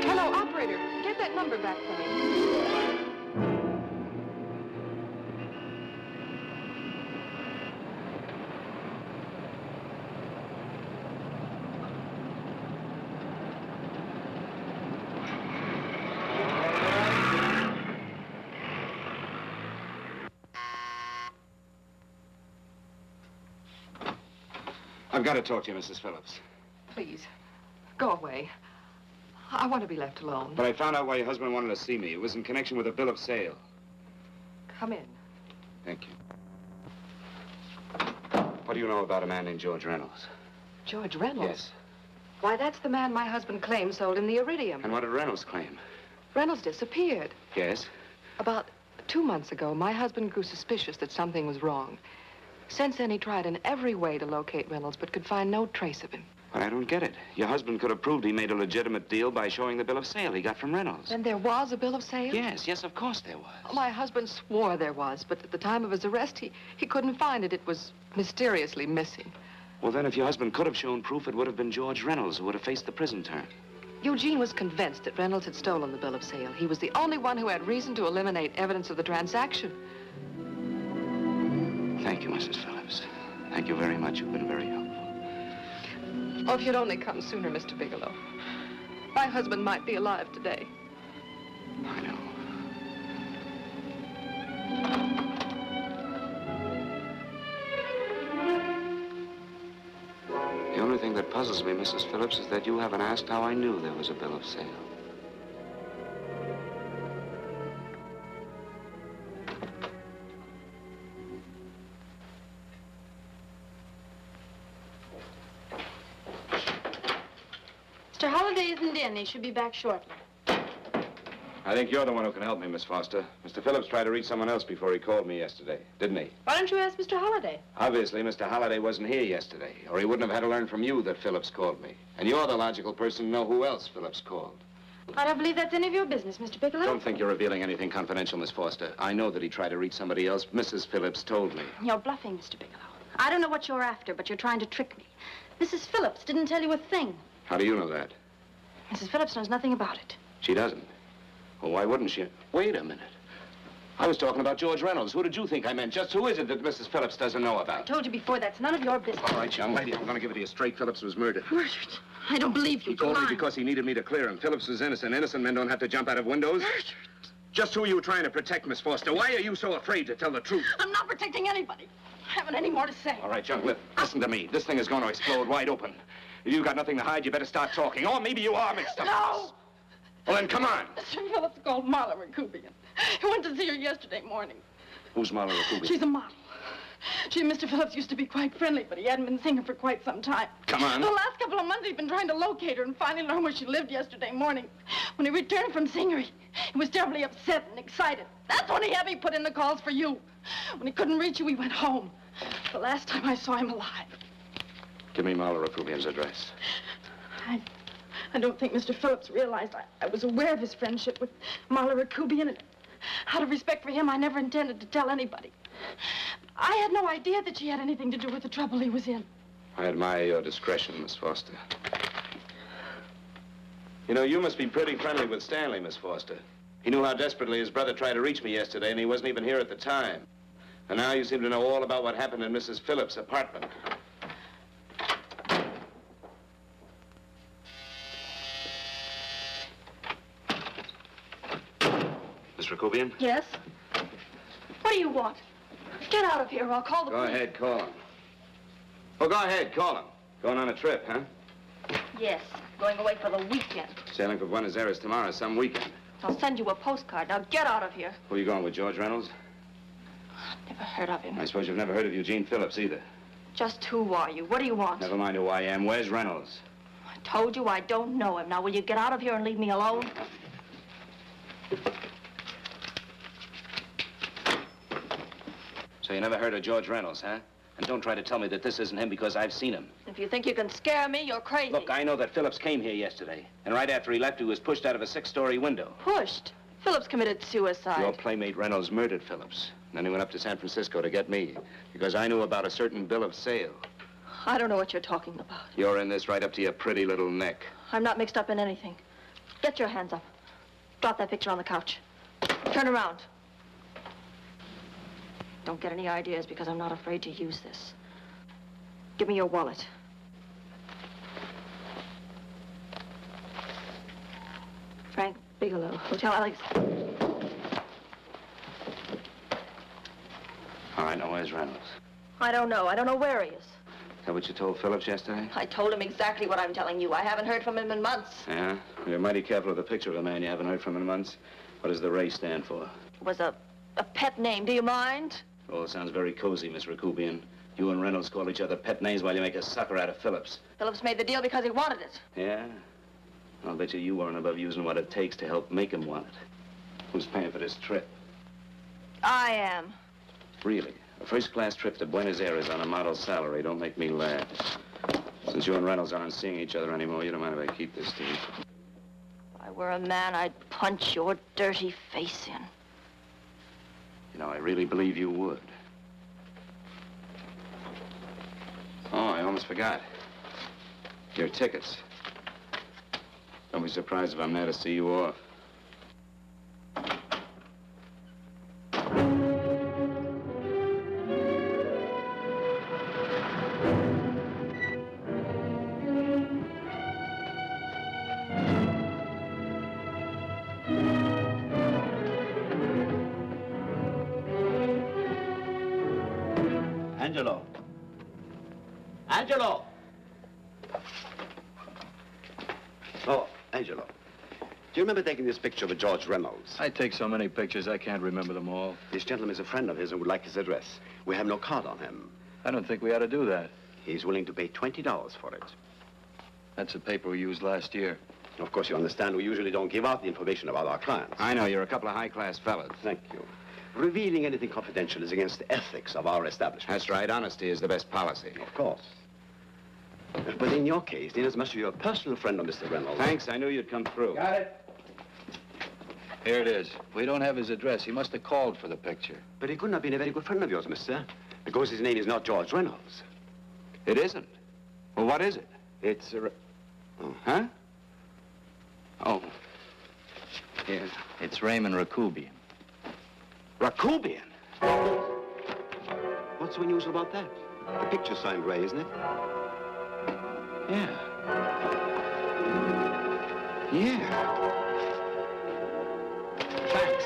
Hello, operator. Get that number back for me. I've got to talk to you, Mrs. Phillips. Please, go away. I want to be left alone. But I found out why your husband wanted to see me. It was in connection with a bill of sale. Come in. Thank you. What do you know about a man named George Reynolds? George Reynolds? Yes. Why, that's the man my husband claims sold him the iridium. And what did Reynolds claim? Reynolds disappeared. Yes? About 2 months ago, my husband grew suspicious that something was wrong. Since then, he tried in every way to locate Reynolds, but could find no trace of him. But I don't get it. Your husband could have proved he made a legitimate deal by showing the bill of sale he got from Reynolds. Then there was a bill of sale? Yes, of course there was. My husband swore there was, but at the time of his arrest, he couldn't find it. It was mysteriously missing. Well, then, if your husband could have shown proof, it would have been George Reynolds who would have faced the prison term. Eugene was convinced that Reynolds had stolen the bill of sale. He was the only one who had reason to eliminate evidence of the transaction. Thank you, Mrs. Phillips. Thank you very much. You've been very helpful. Oh, if you'd only come sooner, Mr. Bigelow. My husband might be alive today. I know. The only thing that puzzles me, Mrs. Phillips, is that you haven't asked how I knew there was a bill of sale. Mr. Holliday isn't in. He should be back shortly. I think you're the one who can help me, Miss Foster. Mr. Phillips tried to reach someone else before he called me yesterday, didn't he? Why don't you ask Mr. Holliday? Obviously, Mr. Holliday wasn't here yesterday, or he wouldn't have had to learn from you that Phillips called me. And you're the logical person to know who else Phillips called. I don't believe that's any of your business, Mr. Bigelow. Don't think you're revealing anything confidential, Miss Foster. I know that he tried to reach somebody else. Mrs. Phillips told me. You're bluffing, Mr. Bigelow. I don't know what you're after, but you're trying to trick me. Mrs. Phillips didn't tell you a thing. How do you know that? Mrs. Phillips knows nothing about it. She doesn't. Well, why wouldn't she? Wait a minute. I was talking about George Reynolds. Who did you think I meant? Just who is it that Mrs. Phillips doesn't know I about? told you before, that's none of your business. All right, young lady, I'm going to give it to you straight. Phillips was murdered. Murdered? I don't believe you. He told me because he needed me to clear him. Phillips was innocent. Innocent men don't have to jump out of windows. Murdered? Just who are you trying to protect, Miss Foster? Why are you so afraid to tell the truth? I'm not protecting anybody. I haven't any more to say. All right, young listen to me. This thing is going to explode wide open. If you've got nothing to hide, you better start talking. Or maybe you are mixed up. No! Well, then come on. Mr. Phillips called Marla Rakubian. He went to see her yesterday morning. Who's Marla Rakubian? She's a model. She and Mr. Phillips used to be quite friendly, but he hadn't been seeing her for quite some time. Come on. The last couple of months, he'd been trying to locate her and finally learn where she lived yesterday morning. When he returned from seeing her, he was terribly upset and excited. That's when he had me put in the calls for you. When he couldn't reach you, he went home. The last time I saw him alive. Give me Marla Rakubian's address. I don't think Mr. Phillips realized I was aware of his friendship with Marla Rakubian, and out of respect for him, I never intended to tell anybody. I had no idea that she had anything to do with the trouble he was in. I admire your discretion, Miss Foster. You know, you must be pretty friendly with Stanley, Miss Foster. He knew how desperately his brother tried to reach me yesterday, and he wasn't even here at the time. And now you seem to know all about what happened in Mrs. Phillips' apartment. Miss Rakubian? Yes? What do you want? Get out of here or I'll call the police. Go ahead, call him. Oh, go ahead, call him. Going on a trip, huh? Yes, going away for the weekend. Sailing for Buenos Aires tomorrow, some weekend. I'll send you a postcard. Now get out of here. Who are you going with, George Reynolds? Never heard of him. I suppose you've never heard of Eugene Phillips either. Just who are you? What do you want? Never mind who I am. Where's Reynolds? I told you I don't know him. Now will you get out of here and leave me alone? So you never heard of George Reynolds, huh? And don't try to tell me that this isn't him because I've seen him. If you think you can scare me, you're crazy. Look, I know that Phillips came here yesterday. And right after he left, he was pushed out of a 6-story window. Pushed? Phillips committed suicide. Your playmate Reynolds murdered Phillips. And then he went up to San Francisco to get me. Because I knew about a certain bill of sale. I don't know what you're talking about. You're in this right up to your pretty little neck. I'm not mixed up in anything. Get your hands up. Drop that picture on the couch. Turn around. Don't get any ideas because I'm not afraid to use this. Give me your wallet. Frank Bigelow, Hotel Alex. All right, now where's Reynolds? I don't know. I don't know where he is. Is that what you told Phillips yesterday? I told him exactly what I'm telling you. I haven't heard from him in months. Yeah? You're mighty careful of the picture of a man you haven't heard from in months. What does the Ray stand for? It was a pet name. Do you mind? Oh, it sounds very cozy, Miss Rakubian. You and Reynolds call each other pet names while you make a sucker out of Phillips. Phillips made the deal because he wanted it. Yeah? I'll bet you weren't above using what it takes to help make him want it. Who's paying for this trip? I am. Really? A first-class trip to Buenos Aires on a model salary. Don't make me laugh. Since you and Reynolds aren't seeing each other anymore, you don't mind if I keep this, do you? If I were a man, I'd punch your dirty face in. You know, I really believe you would. Oh, I almost forgot. Your tickets. Don't be surprised if I'm there to see you off. Angelo. Angelo! Oh, Angelo. Do you remember taking this picture of George Reynolds? I take so many pictures, I can't remember them all. This gentleman is a friend of his and would like his address. We have no card on him. I don't think we ought to do that. He's willing to pay $20 for it. That's the paper we used last year. Of course, you understand, we usually don't give out the information about our clients. I know, you're a couple of high-class fellas. Thank you. Revealing anything confidential is against the ethics of our establishment. That's right. Honesty is the best policy. Of course. But in your case, inasmuch as you're a personal friend of Mr. Reynolds... Thanks. I knew you'd come through. Got it? Here it is. We don't have his address. He must have called for the picture. But he couldn't have been a very good friend of yours, mister, because his name is not George Reynolds. It isn't? Well, what is it? It's a... Huh? Oh. Yes. It's Raymond Rakubian. Rakubian? What's so unusual about that? The picture's signed Ray, isn't it? Yeah. Yeah. Thanks.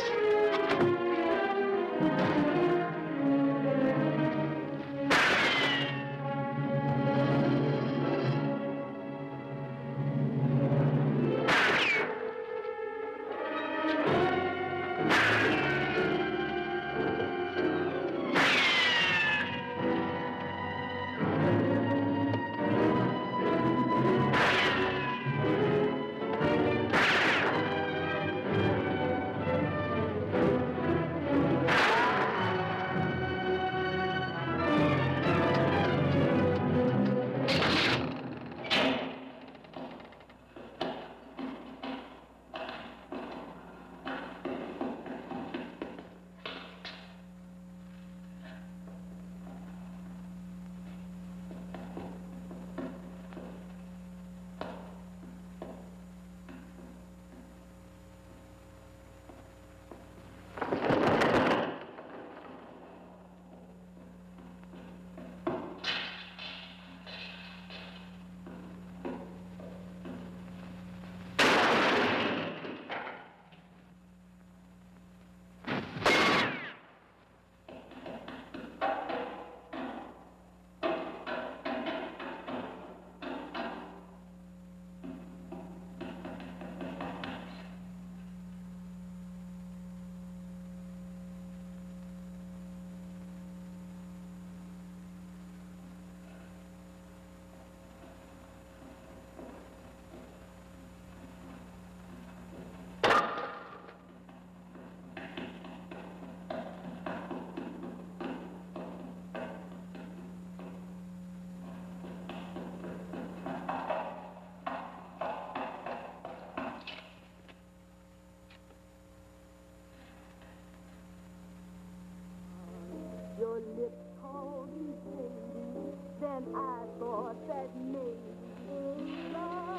Your lips called me baby, then I thought that maybe love.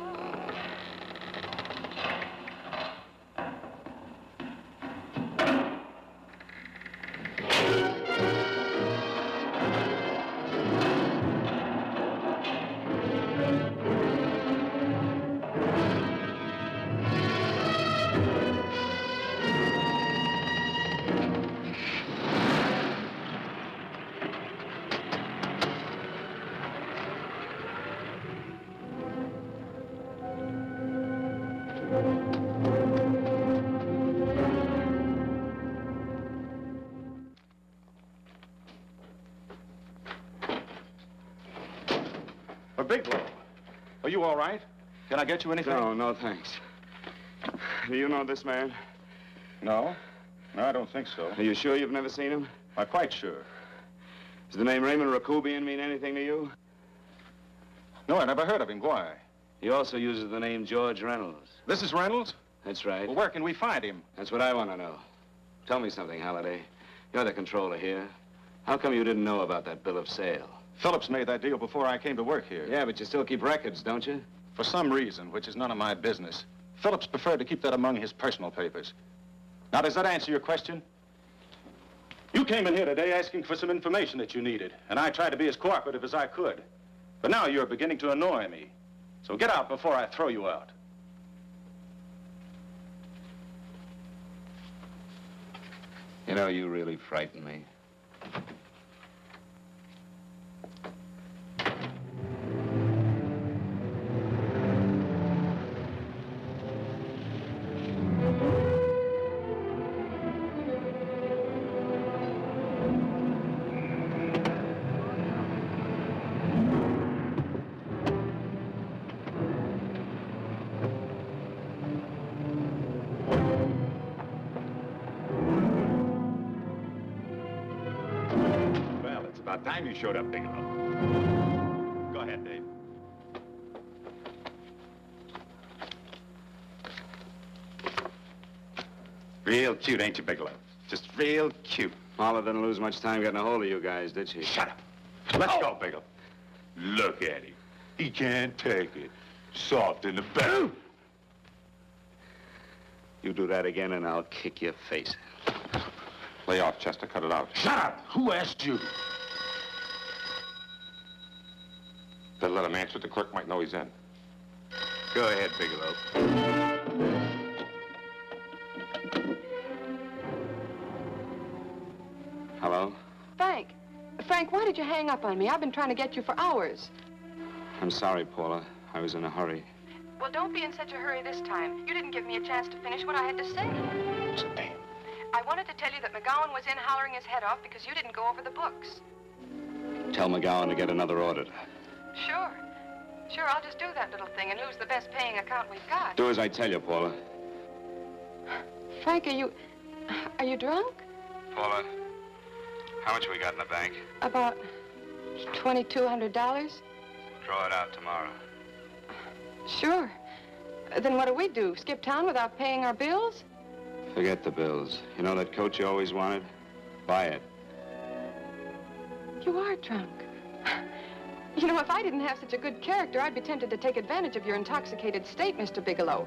Bigelow, are you all right? Can I get you anything? No, thanks. Do you know this man? No. No, I don't think so. Are you sure you've never seen him? I'm quite sure. Does the name Raymond Rakubian mean anything to you? No, I never heard of him. Why? He also uses the name George Reynolds. This is Reynolds? That's right. Well, where can we find him? That's what I want to know. Tell me something, Halliday. You're the controller here. How come you didn't know about that bill of sale? Phillips made that deal before I came to work here. Yeah, but you still keep records, don't you? For some reason, which is none of my business, Phillips preferred to keep that among his personal papers. Now, does that answer your question? You came in here today asking for some information that you needed, and I tried to be as cooperative as I could. But now you're beginning to annoy me. So get out before I throw you out. You know, you really frighten me. About time you showed up, Bigelow. Go ahead, Dave. Real cute, ain't you, Bigelow? Just real cute. Marla didn't lose much time getting a hold of you guys, did she? Shut up. Let's go, Bigelow. Look at him. He can't take it. Soft in the back. You do that again and I'll kick your face. Lay off, Chester. Cut it out. Shut up! Who asked you? Better let him answer. The clerk might know he's in. Go ahead, Bigelow. Hello? Frank. Frank, why did you hang up on me? I've been trying to get you for hours. I'm sorry, Paula. I was in a hurry. Well, don't be in such a hurry this time. You didn't give me a chance to finish what I had to say. Damn. I wanted to tell you that McGowan was in hollering his head off because you didn't go over the books. Tell McGowan to get another auditor. Sure. Sure, I'll just do that little thing and lose the best paying account we've got. Do as I tell you, Paula. Frank, are you drunk? Paula, how much we got in the bank? About $2,200. Draw it out tomorrow. Sure. Then what do? Skip town without paying our bills? Forget the bills. You know that coat you always wanted? Buy it. You are drunk. You know, if I didn't have such a good character, I'd be tempted to take advantage of your intoxicated state, Mr. Bigelow.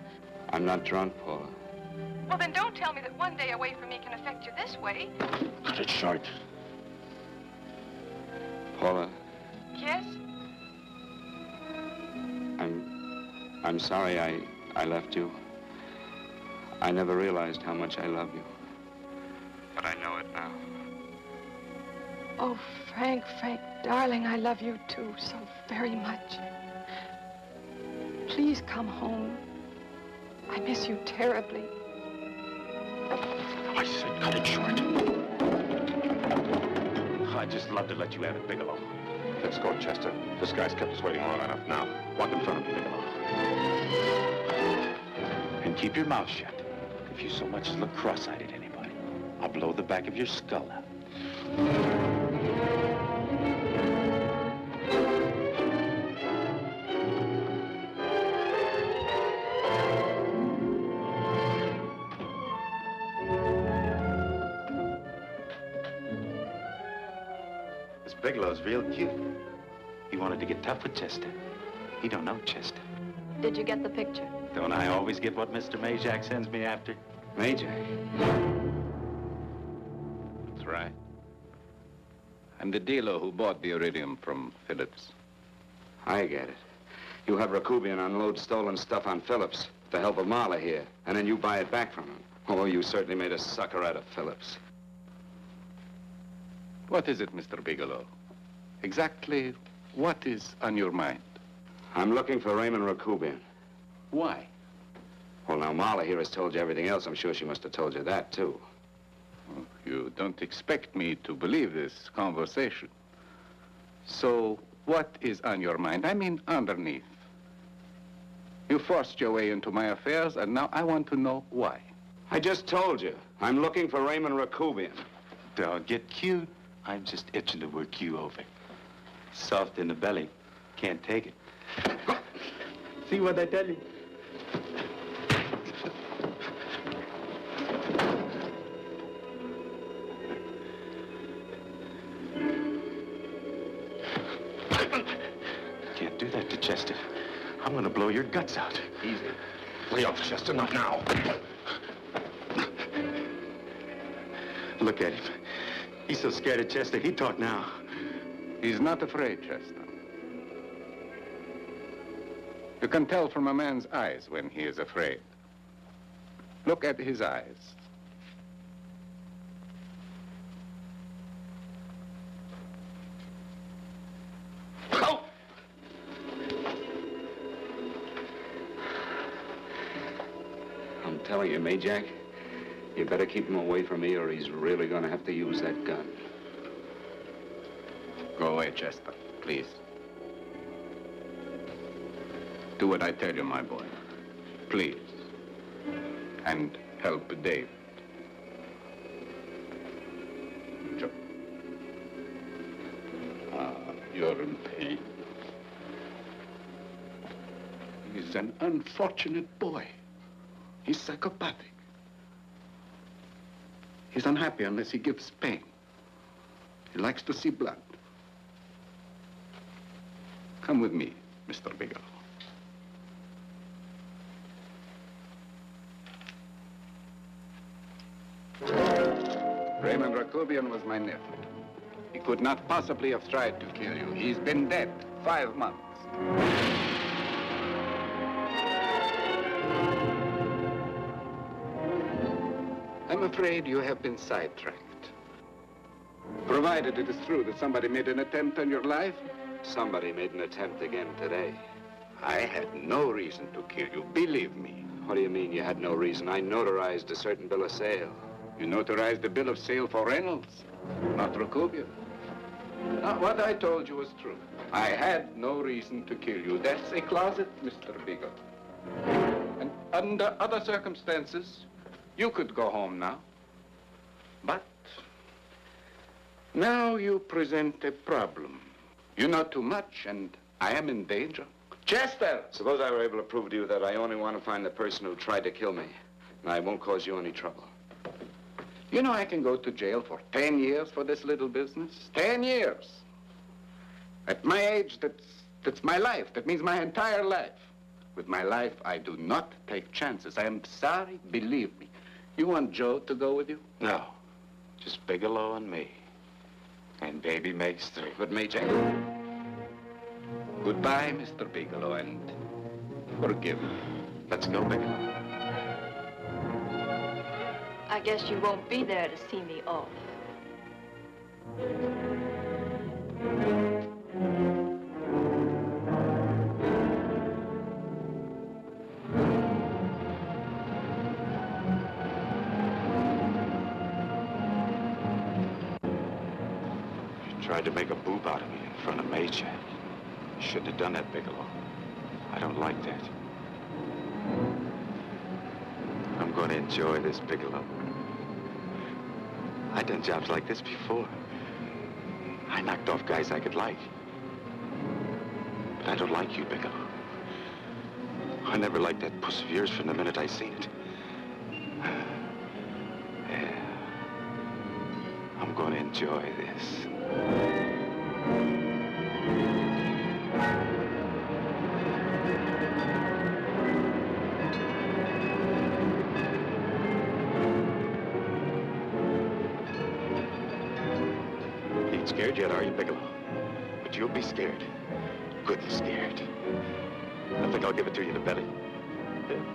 I'm not drunk, Paula. Well, then don't tell me that one day away from me can affect you this way. Cut it short. Paula, Yes? I'm sorry I left you. I never realized how much I love you. But I know it now. Oh, Frank, darling, I love you too so very much. Please come home. I miss you terribly. I said cut it short. I'd just love to let you have it, Bigelow. Let's go, Chester. This guy's kept us waiting long enough. Now, walk in front of me, Bigelow. And keep your mouth shut. If you so much as look cross-eyed at anybody, I'll blow the back of your skull out. This Bigelow's real cute. He wanted to get tough with Chester. He don't know Chester. Did you get the picture? Don't I always get what Mr. Majak sends me after? Majak? That's right. I'm the dealer who bought the iridium from Phillips. I get it. You have Rakubian unload stolen stuff on Phillips with the help of Marla here, and then you buy it back from him. Oh, you certainly made a sucker out of Phillips. What is it, Mr. Bigelow? Exactly what is on your mind? I'm looking for Raymond Rakubian. Why? Well, now, Marla here has told you everything else. I'm sure she must have told you that, too. Oh, you don't expect me to believe this conversation. So, what is on your mind? I mean, underneath. You forced your way into my affairs, and now I want to know why. I just told you. I'm looking for Raymond Rakubian. Don't get cute. I'm just itching to work you over. Soft in the belly. Can't take it. See what I tell you? Can't do that to Chester. I'm gonna blow your guts out. Easy. Lay off, Chester, not now. Look at him. He's so scared of Chester, he'd talk now. He's not afraid, Chester. You can tell from a man's eyes when he is afraid. Look at his eyes. I'm telling you, Majak, you better keep him away from me or he's really gonna have to use that gun. Go away, Chester, please. Do what I tell you, my boy. Please. And help Dave. Joe. He's an unfortunate boy. He's psychopathic. He's unhappy unless he gives pain. He likes to see blood. Come with me, Mr. Bigelow. Raymond Rakubian was my nephew. He could not possibly have tried to kill you. He's been dead 5 months. I'm afraid you have been sidetracked. Provided it is true that somebody made an attempt on your life, somebody made an attempt again today. I had no reason to kill you, believe me. What do you mean you had no reason? I notarized a certain bill of sale. You notarized the bill of sale for Reynolds, not Rakubian. Now, what I told you was true. I had no reason to kill you. That's a closet, Mr. Bigelow. And under other circumstances, you could go home now. But now you present a problem. You know too much, and I am in danger. Chester! Suppose I were able to prove to you that I only want to find the person who tried to kill me, and I won't cause you any trouble. You know, I can go to jail for 10 years for this little business. 10 years. At my age, that's my life. That means my entire life. With my life, I do not take chances. I am sorry, believe me. You want Joe to go with you? No. Just Bigelow and me. And baby makes 3. But Major, goodbye, Mr. Bigelow, and forgive me. Let's go, Bigelow. I guess you won't be there to see me off. You tried to make a boob out of me in front of Major. You shouldn't have done that, Bigelow. I don't like that. I'm going to enjoy this, Bigelow. I've done jobs like this before. I knocked off guys I could like. But I don't like you, Bigelow. I never liked that puss of yours from the minute I seen it. Yeah. I'm going to enjoy this. Scared yet, are you, Bigelow? But you'll be scared. Good and scared. I think I'll give it to you in the belly.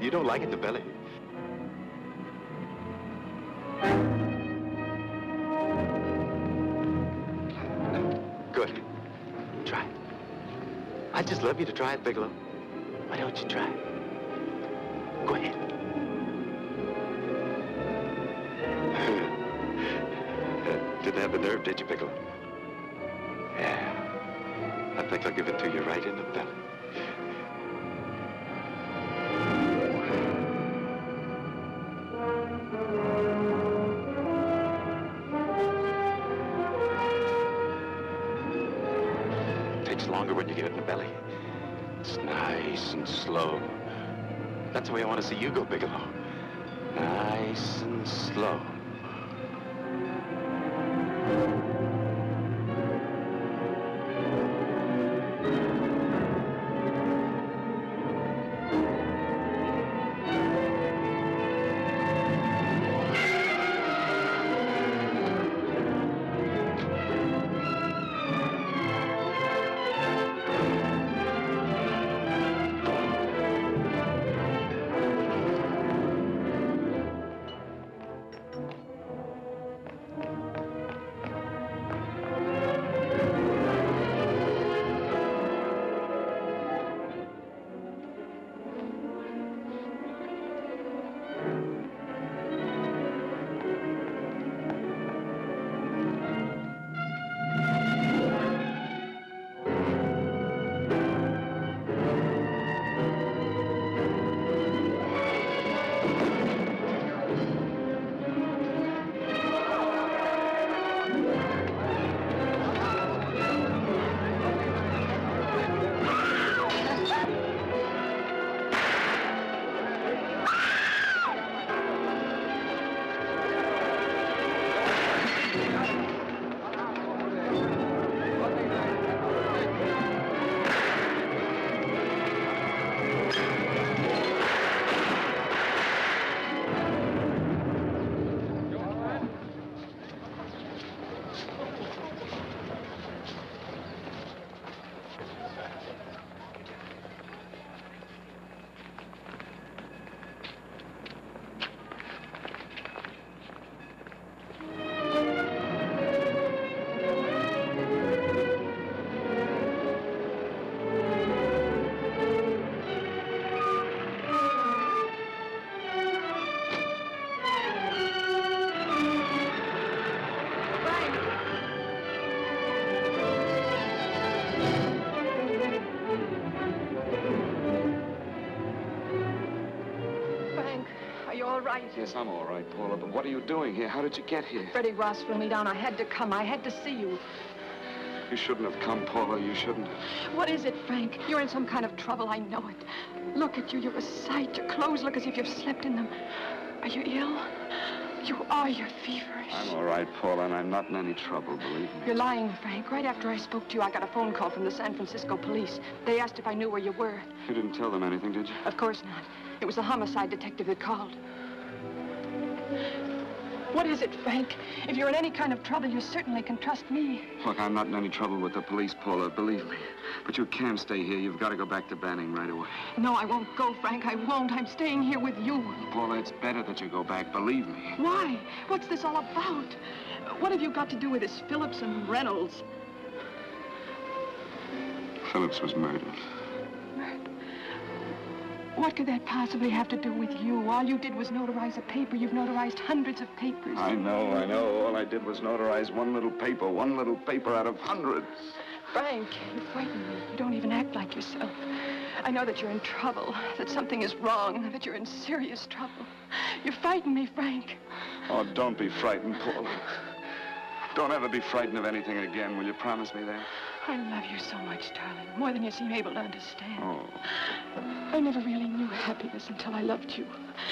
You don't like it in the belly? Good. Try it. I'd just love you to try it, Bigelow. Why don't you try it? Go ahead. Didn't have the nerve, did you, Bigelow? Yeah. I think I'll give it to you right in the belly. It takes longer when you get it in the belly. It's nice and slow. That's the way I want to see you go, Bigelow. Nice and slow. right. Yes, I'm all right, Paula, but what are you doing here? How did you get here? Freddie Ross flew me down. I had to come. I had to see you. You shouldn't have come, Paula. You shouldn't have. What is it, Frank? You're in some kind of trouble. I know it. Look at you. You're a sight. Your clothes look as if you've slept in them. Are you ill? You are. You're feverish. I'm all right, Paula, and I'm not in any trouble, believe me. You're lying, Frank. Right after I spoke to you, I got a phone call from the San Francisco police. They asked if I knew where you were. You didn't tell them anything, did you? Of course not. It was the homicide detective that called. What is it, Frank? If you're in any kind of trouble, you certainly can trust me. Look, I'm not in any trouble with the police, Paula, believe me. But you can't stay here. You've got to go back to Banning right away. No, I won't go, Frank. I won't. I'm staying here with you. Paula, it's better that you go back, believe me. Why? What's this all about? What have you got to do with this Phillips and Reynolds? Phillips was murdered. What could that possibly have to do with you? All you did was notarize a paper. You've notarized hundreds of papers. I know. All I did was notarize one little paper out of hundreds. Frank, you frighten me. You don't even act like yourself. I know that you're in trouble, that something is wrong, that you're in serious trouble. You frighten me, Frank. Oh, don't be frightened, Paula. Don't ever be frightened of anything again. Will you promise me that? I love you so much, darling. More than you seem able to understand. Oh. I never really knew happiness until I loved you.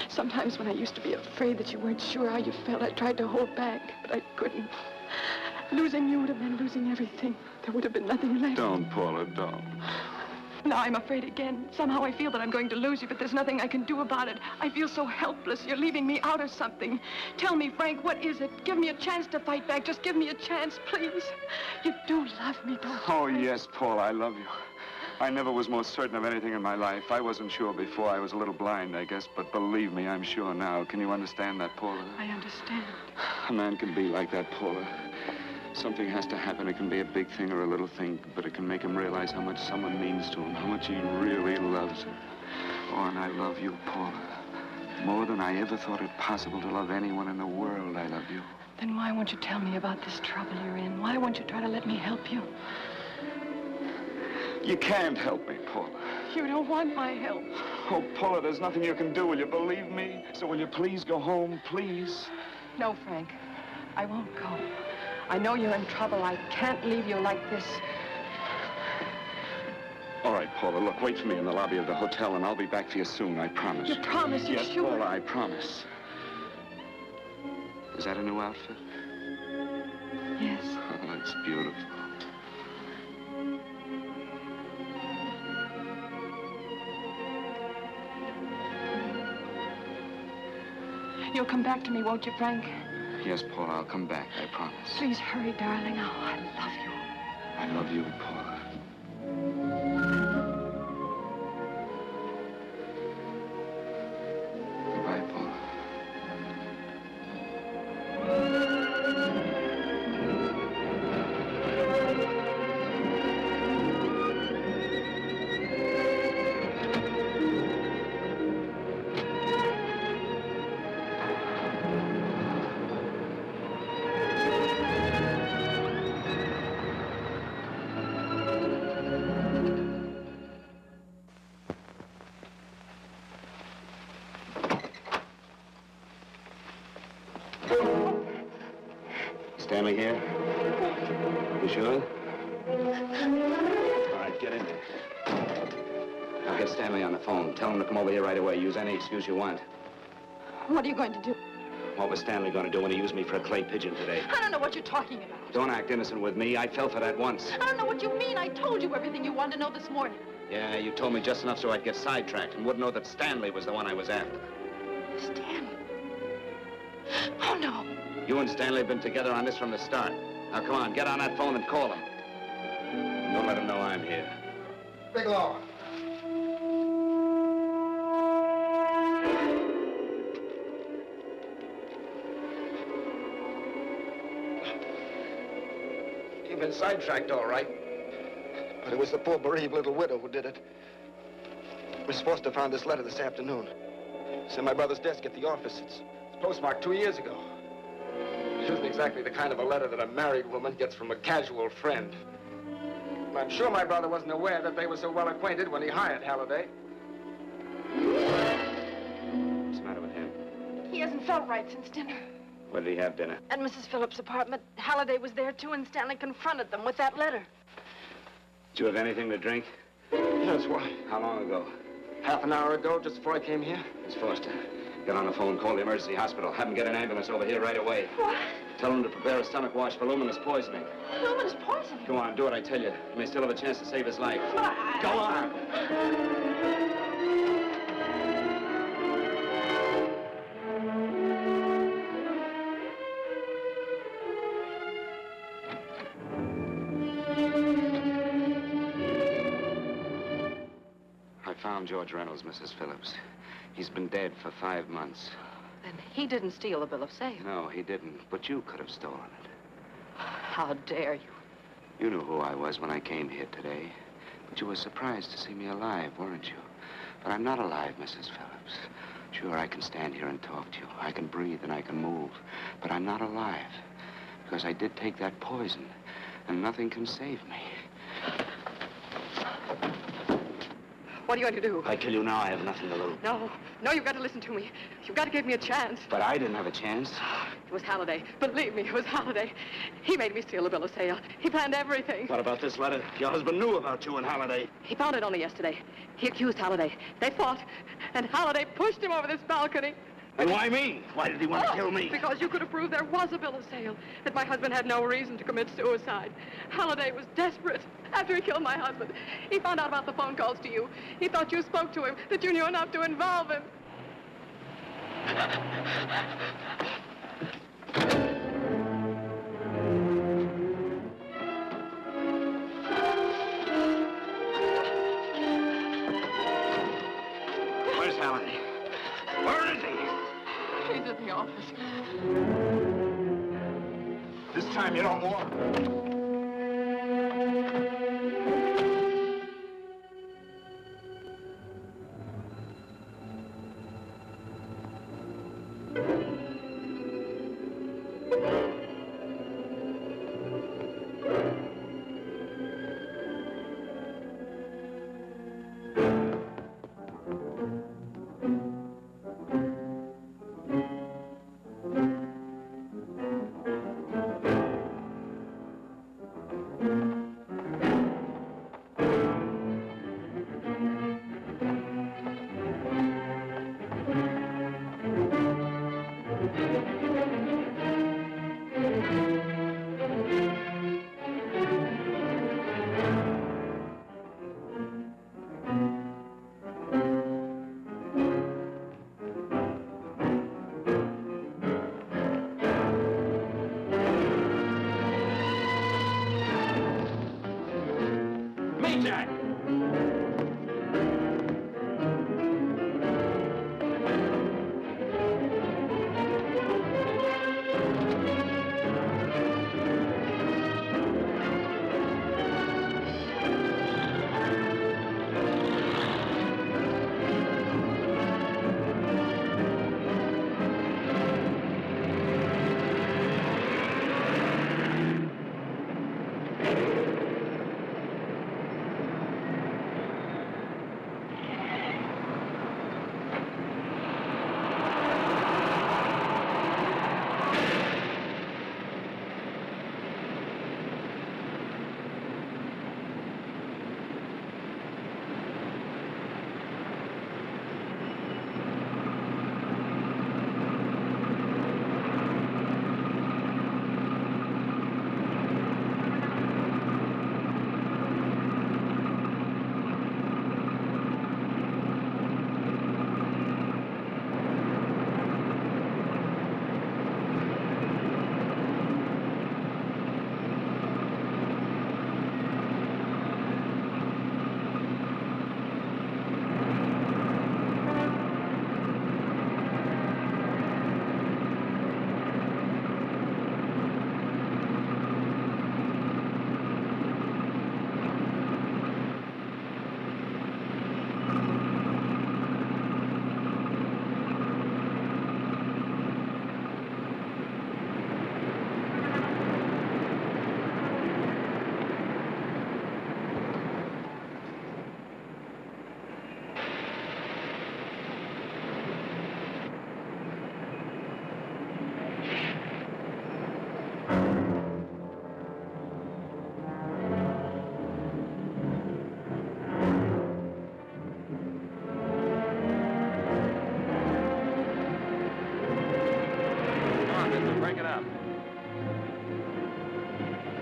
Sometimes when I used to be afraid that you weren't sure how you felt, I tried to hold back, but I couldn't. Losing you would have meant losing everything. There would have been nothing left. Don't, Paula, don't. Now I'm afraid again. Somehow I feel that I'm going to lose you, but there's nothing I can do about it. I feel so helpless. You're leaving me out of something. Tell me, Frank, what is it? Give me a chance to fight back. Just give me a chance, please. You do love me, don't you? Oh, yes, Paula, I love you. I never was more certain of anything in my life. I wasn't sure before. I was a little blind, I guess, but believe me, I'm sure now. Can you understand that, Paula? I understand. A man can be like that, Paula. Something has to happen. It can be a big thing or a little thing, but it can make him realize how much someone means to him, how much he really loves her. Oh, and I love you, Paula. More than I ever thought it possible to love anyone in the world, I love you. Then why won't you tell me about this trouble you're in? Why won't you try to let me help you? You can't help me, Paula. You don't want my help. Oh, Paula, there's nothing you can do. Will you believe me? So will you please go home, please? No, Frank. I won't go. I know you're in trouble. I can't leave you like this. All right, Paula, look, wait for me in the lobby of the hotel, and I'll be back for you soon, I promise. You promise? You're yes, sure? Paula, I promise. Is that a new outfit? Yes. Oh, it's beautiful. You'll come back to me, won't you, Frank? Yes, Paula, I'll come back, I promise. Please hurry, darling. Oh, I love you. I love you, Paula. Goodbye, Paula. Stanley here? You sure? All right, get in there. Now get Stanley on the phone. Tell him to come over here right away. Use any excuse you want. What are you going to do? What was Stanley going to do when he used me for a clay pigeon today? I don't know what you're talking about. Don't act innocent with me. I fell for that once. I don't know what you mean. I told you everything you wanted to know this morning. Yeah, you told me just enough so I'd get sidetracked and wouldn't know that Stanley was the one I was after. Stanley? Oh, no. You and Stanley have been together on this from the start. Now, come on, get on that phone and call him. Don't let him know I'm here. Bigelow. You've been sidetracked, all right. But it was the poor bereaved little widow who did it. Miss Foster found this letter this afternoon. It's in my brother's desk at the office. It's postmarked 2 years ago. It isn't exactly the kind of a letter that a married woman gets from a casual friend. And I'm sure my brother wasn't aware that they were so well acquainted when he hired Halliday. What's the matter with him? He hasn't felt right since dinner. Where did he have dinner? At Mrs. Phillips' apartment. Halliday was there, too, and Stanley confronted them with that letter. Did you have anything to drink? Yes, why? How long ago? Half an hour ago, just before I came here. Miss Foster, get on the phone, call the emergency hospital. Have them get an ambulance over here right away. What? Tell them to prepare a stomach wash for luminous poisoning. Luminous poisoning? Go on, do what I tell you. You may still have a chance to save his life. Go on! I found George Reynolds, Mrs. Phillips. He's been dead for 5 months. Then he didn't steal the bill of sale. No, he didn't. But you could have stolen it. How dare you? You knew who I was when I came here today. But you were surprised to see me alive, weren't you? But I'm not alive, Mrs. Phillips. Sure, I can stand here and talk to you. I can breathe and I can move. But I'm not alive. Because I did take that poison. And nothing can save me. What are you going to do? If I kill you now, I have nothing to lose. No, you've got to listen to me. You've got to give me a chance. But I didn't have a chance. It was Halliday. Believe me, it was Halliday. He made me steal the bill of sale. He planned everything. What about this letter? Your husband knew about you and Halliday. He found it only yesterday. He accused Halliday. They fought, and Halliday pushed him over this balcony. And why me? Why did he want to kill me? Because you could have proved there was a bill of sale, that my husband had no reason to commit suicide. Halliday was desperate. After he killed my husband, he found out about the phone calls to you. He thought you spoke to him, that you knew enough to involve him. Where's Halliday? Where is he? He's at the office. This time you don't want.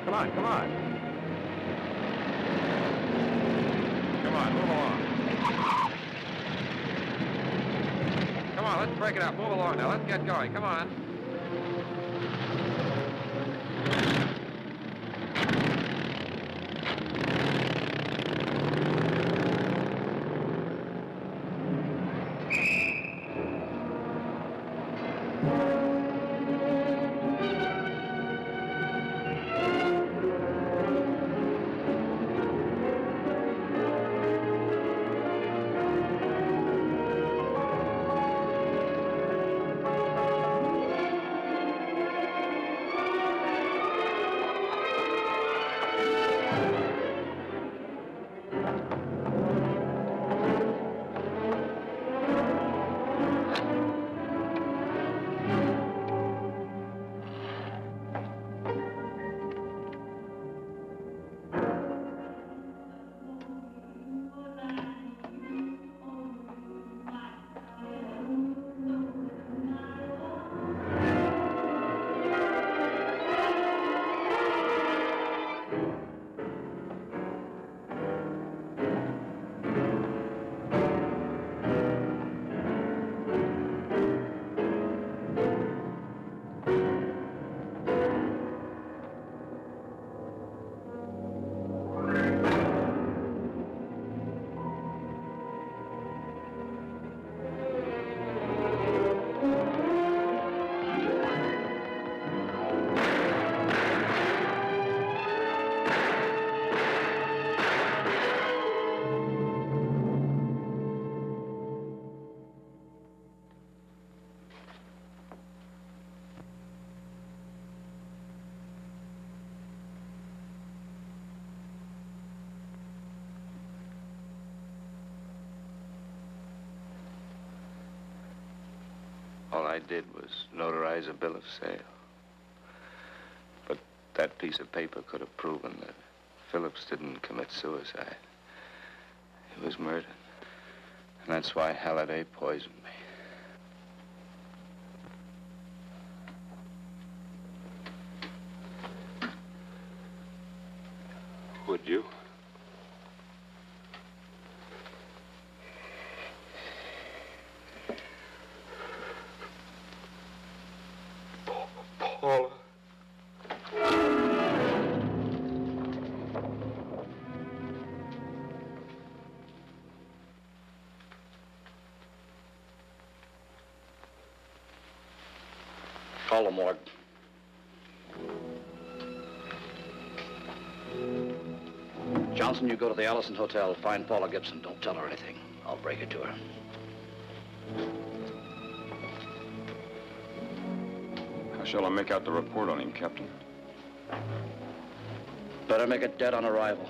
Come on, come on. Come on, move along. Come on, let's break it up. Move along now. Let's get going. Come on. All I did was notarize a bill of sale. But that piece of paper could have proven that Phillips didn't commit suicide. He was murdered. And that's why Halliday poisoned me. Would you? Paula. Call the morgue. Johnson, you go to the Allison Hotel, find Paula Gibson. Don't tell her anything. I'll break it to her. How shall I make out the report on him, Captain? Better make it dead on arrival.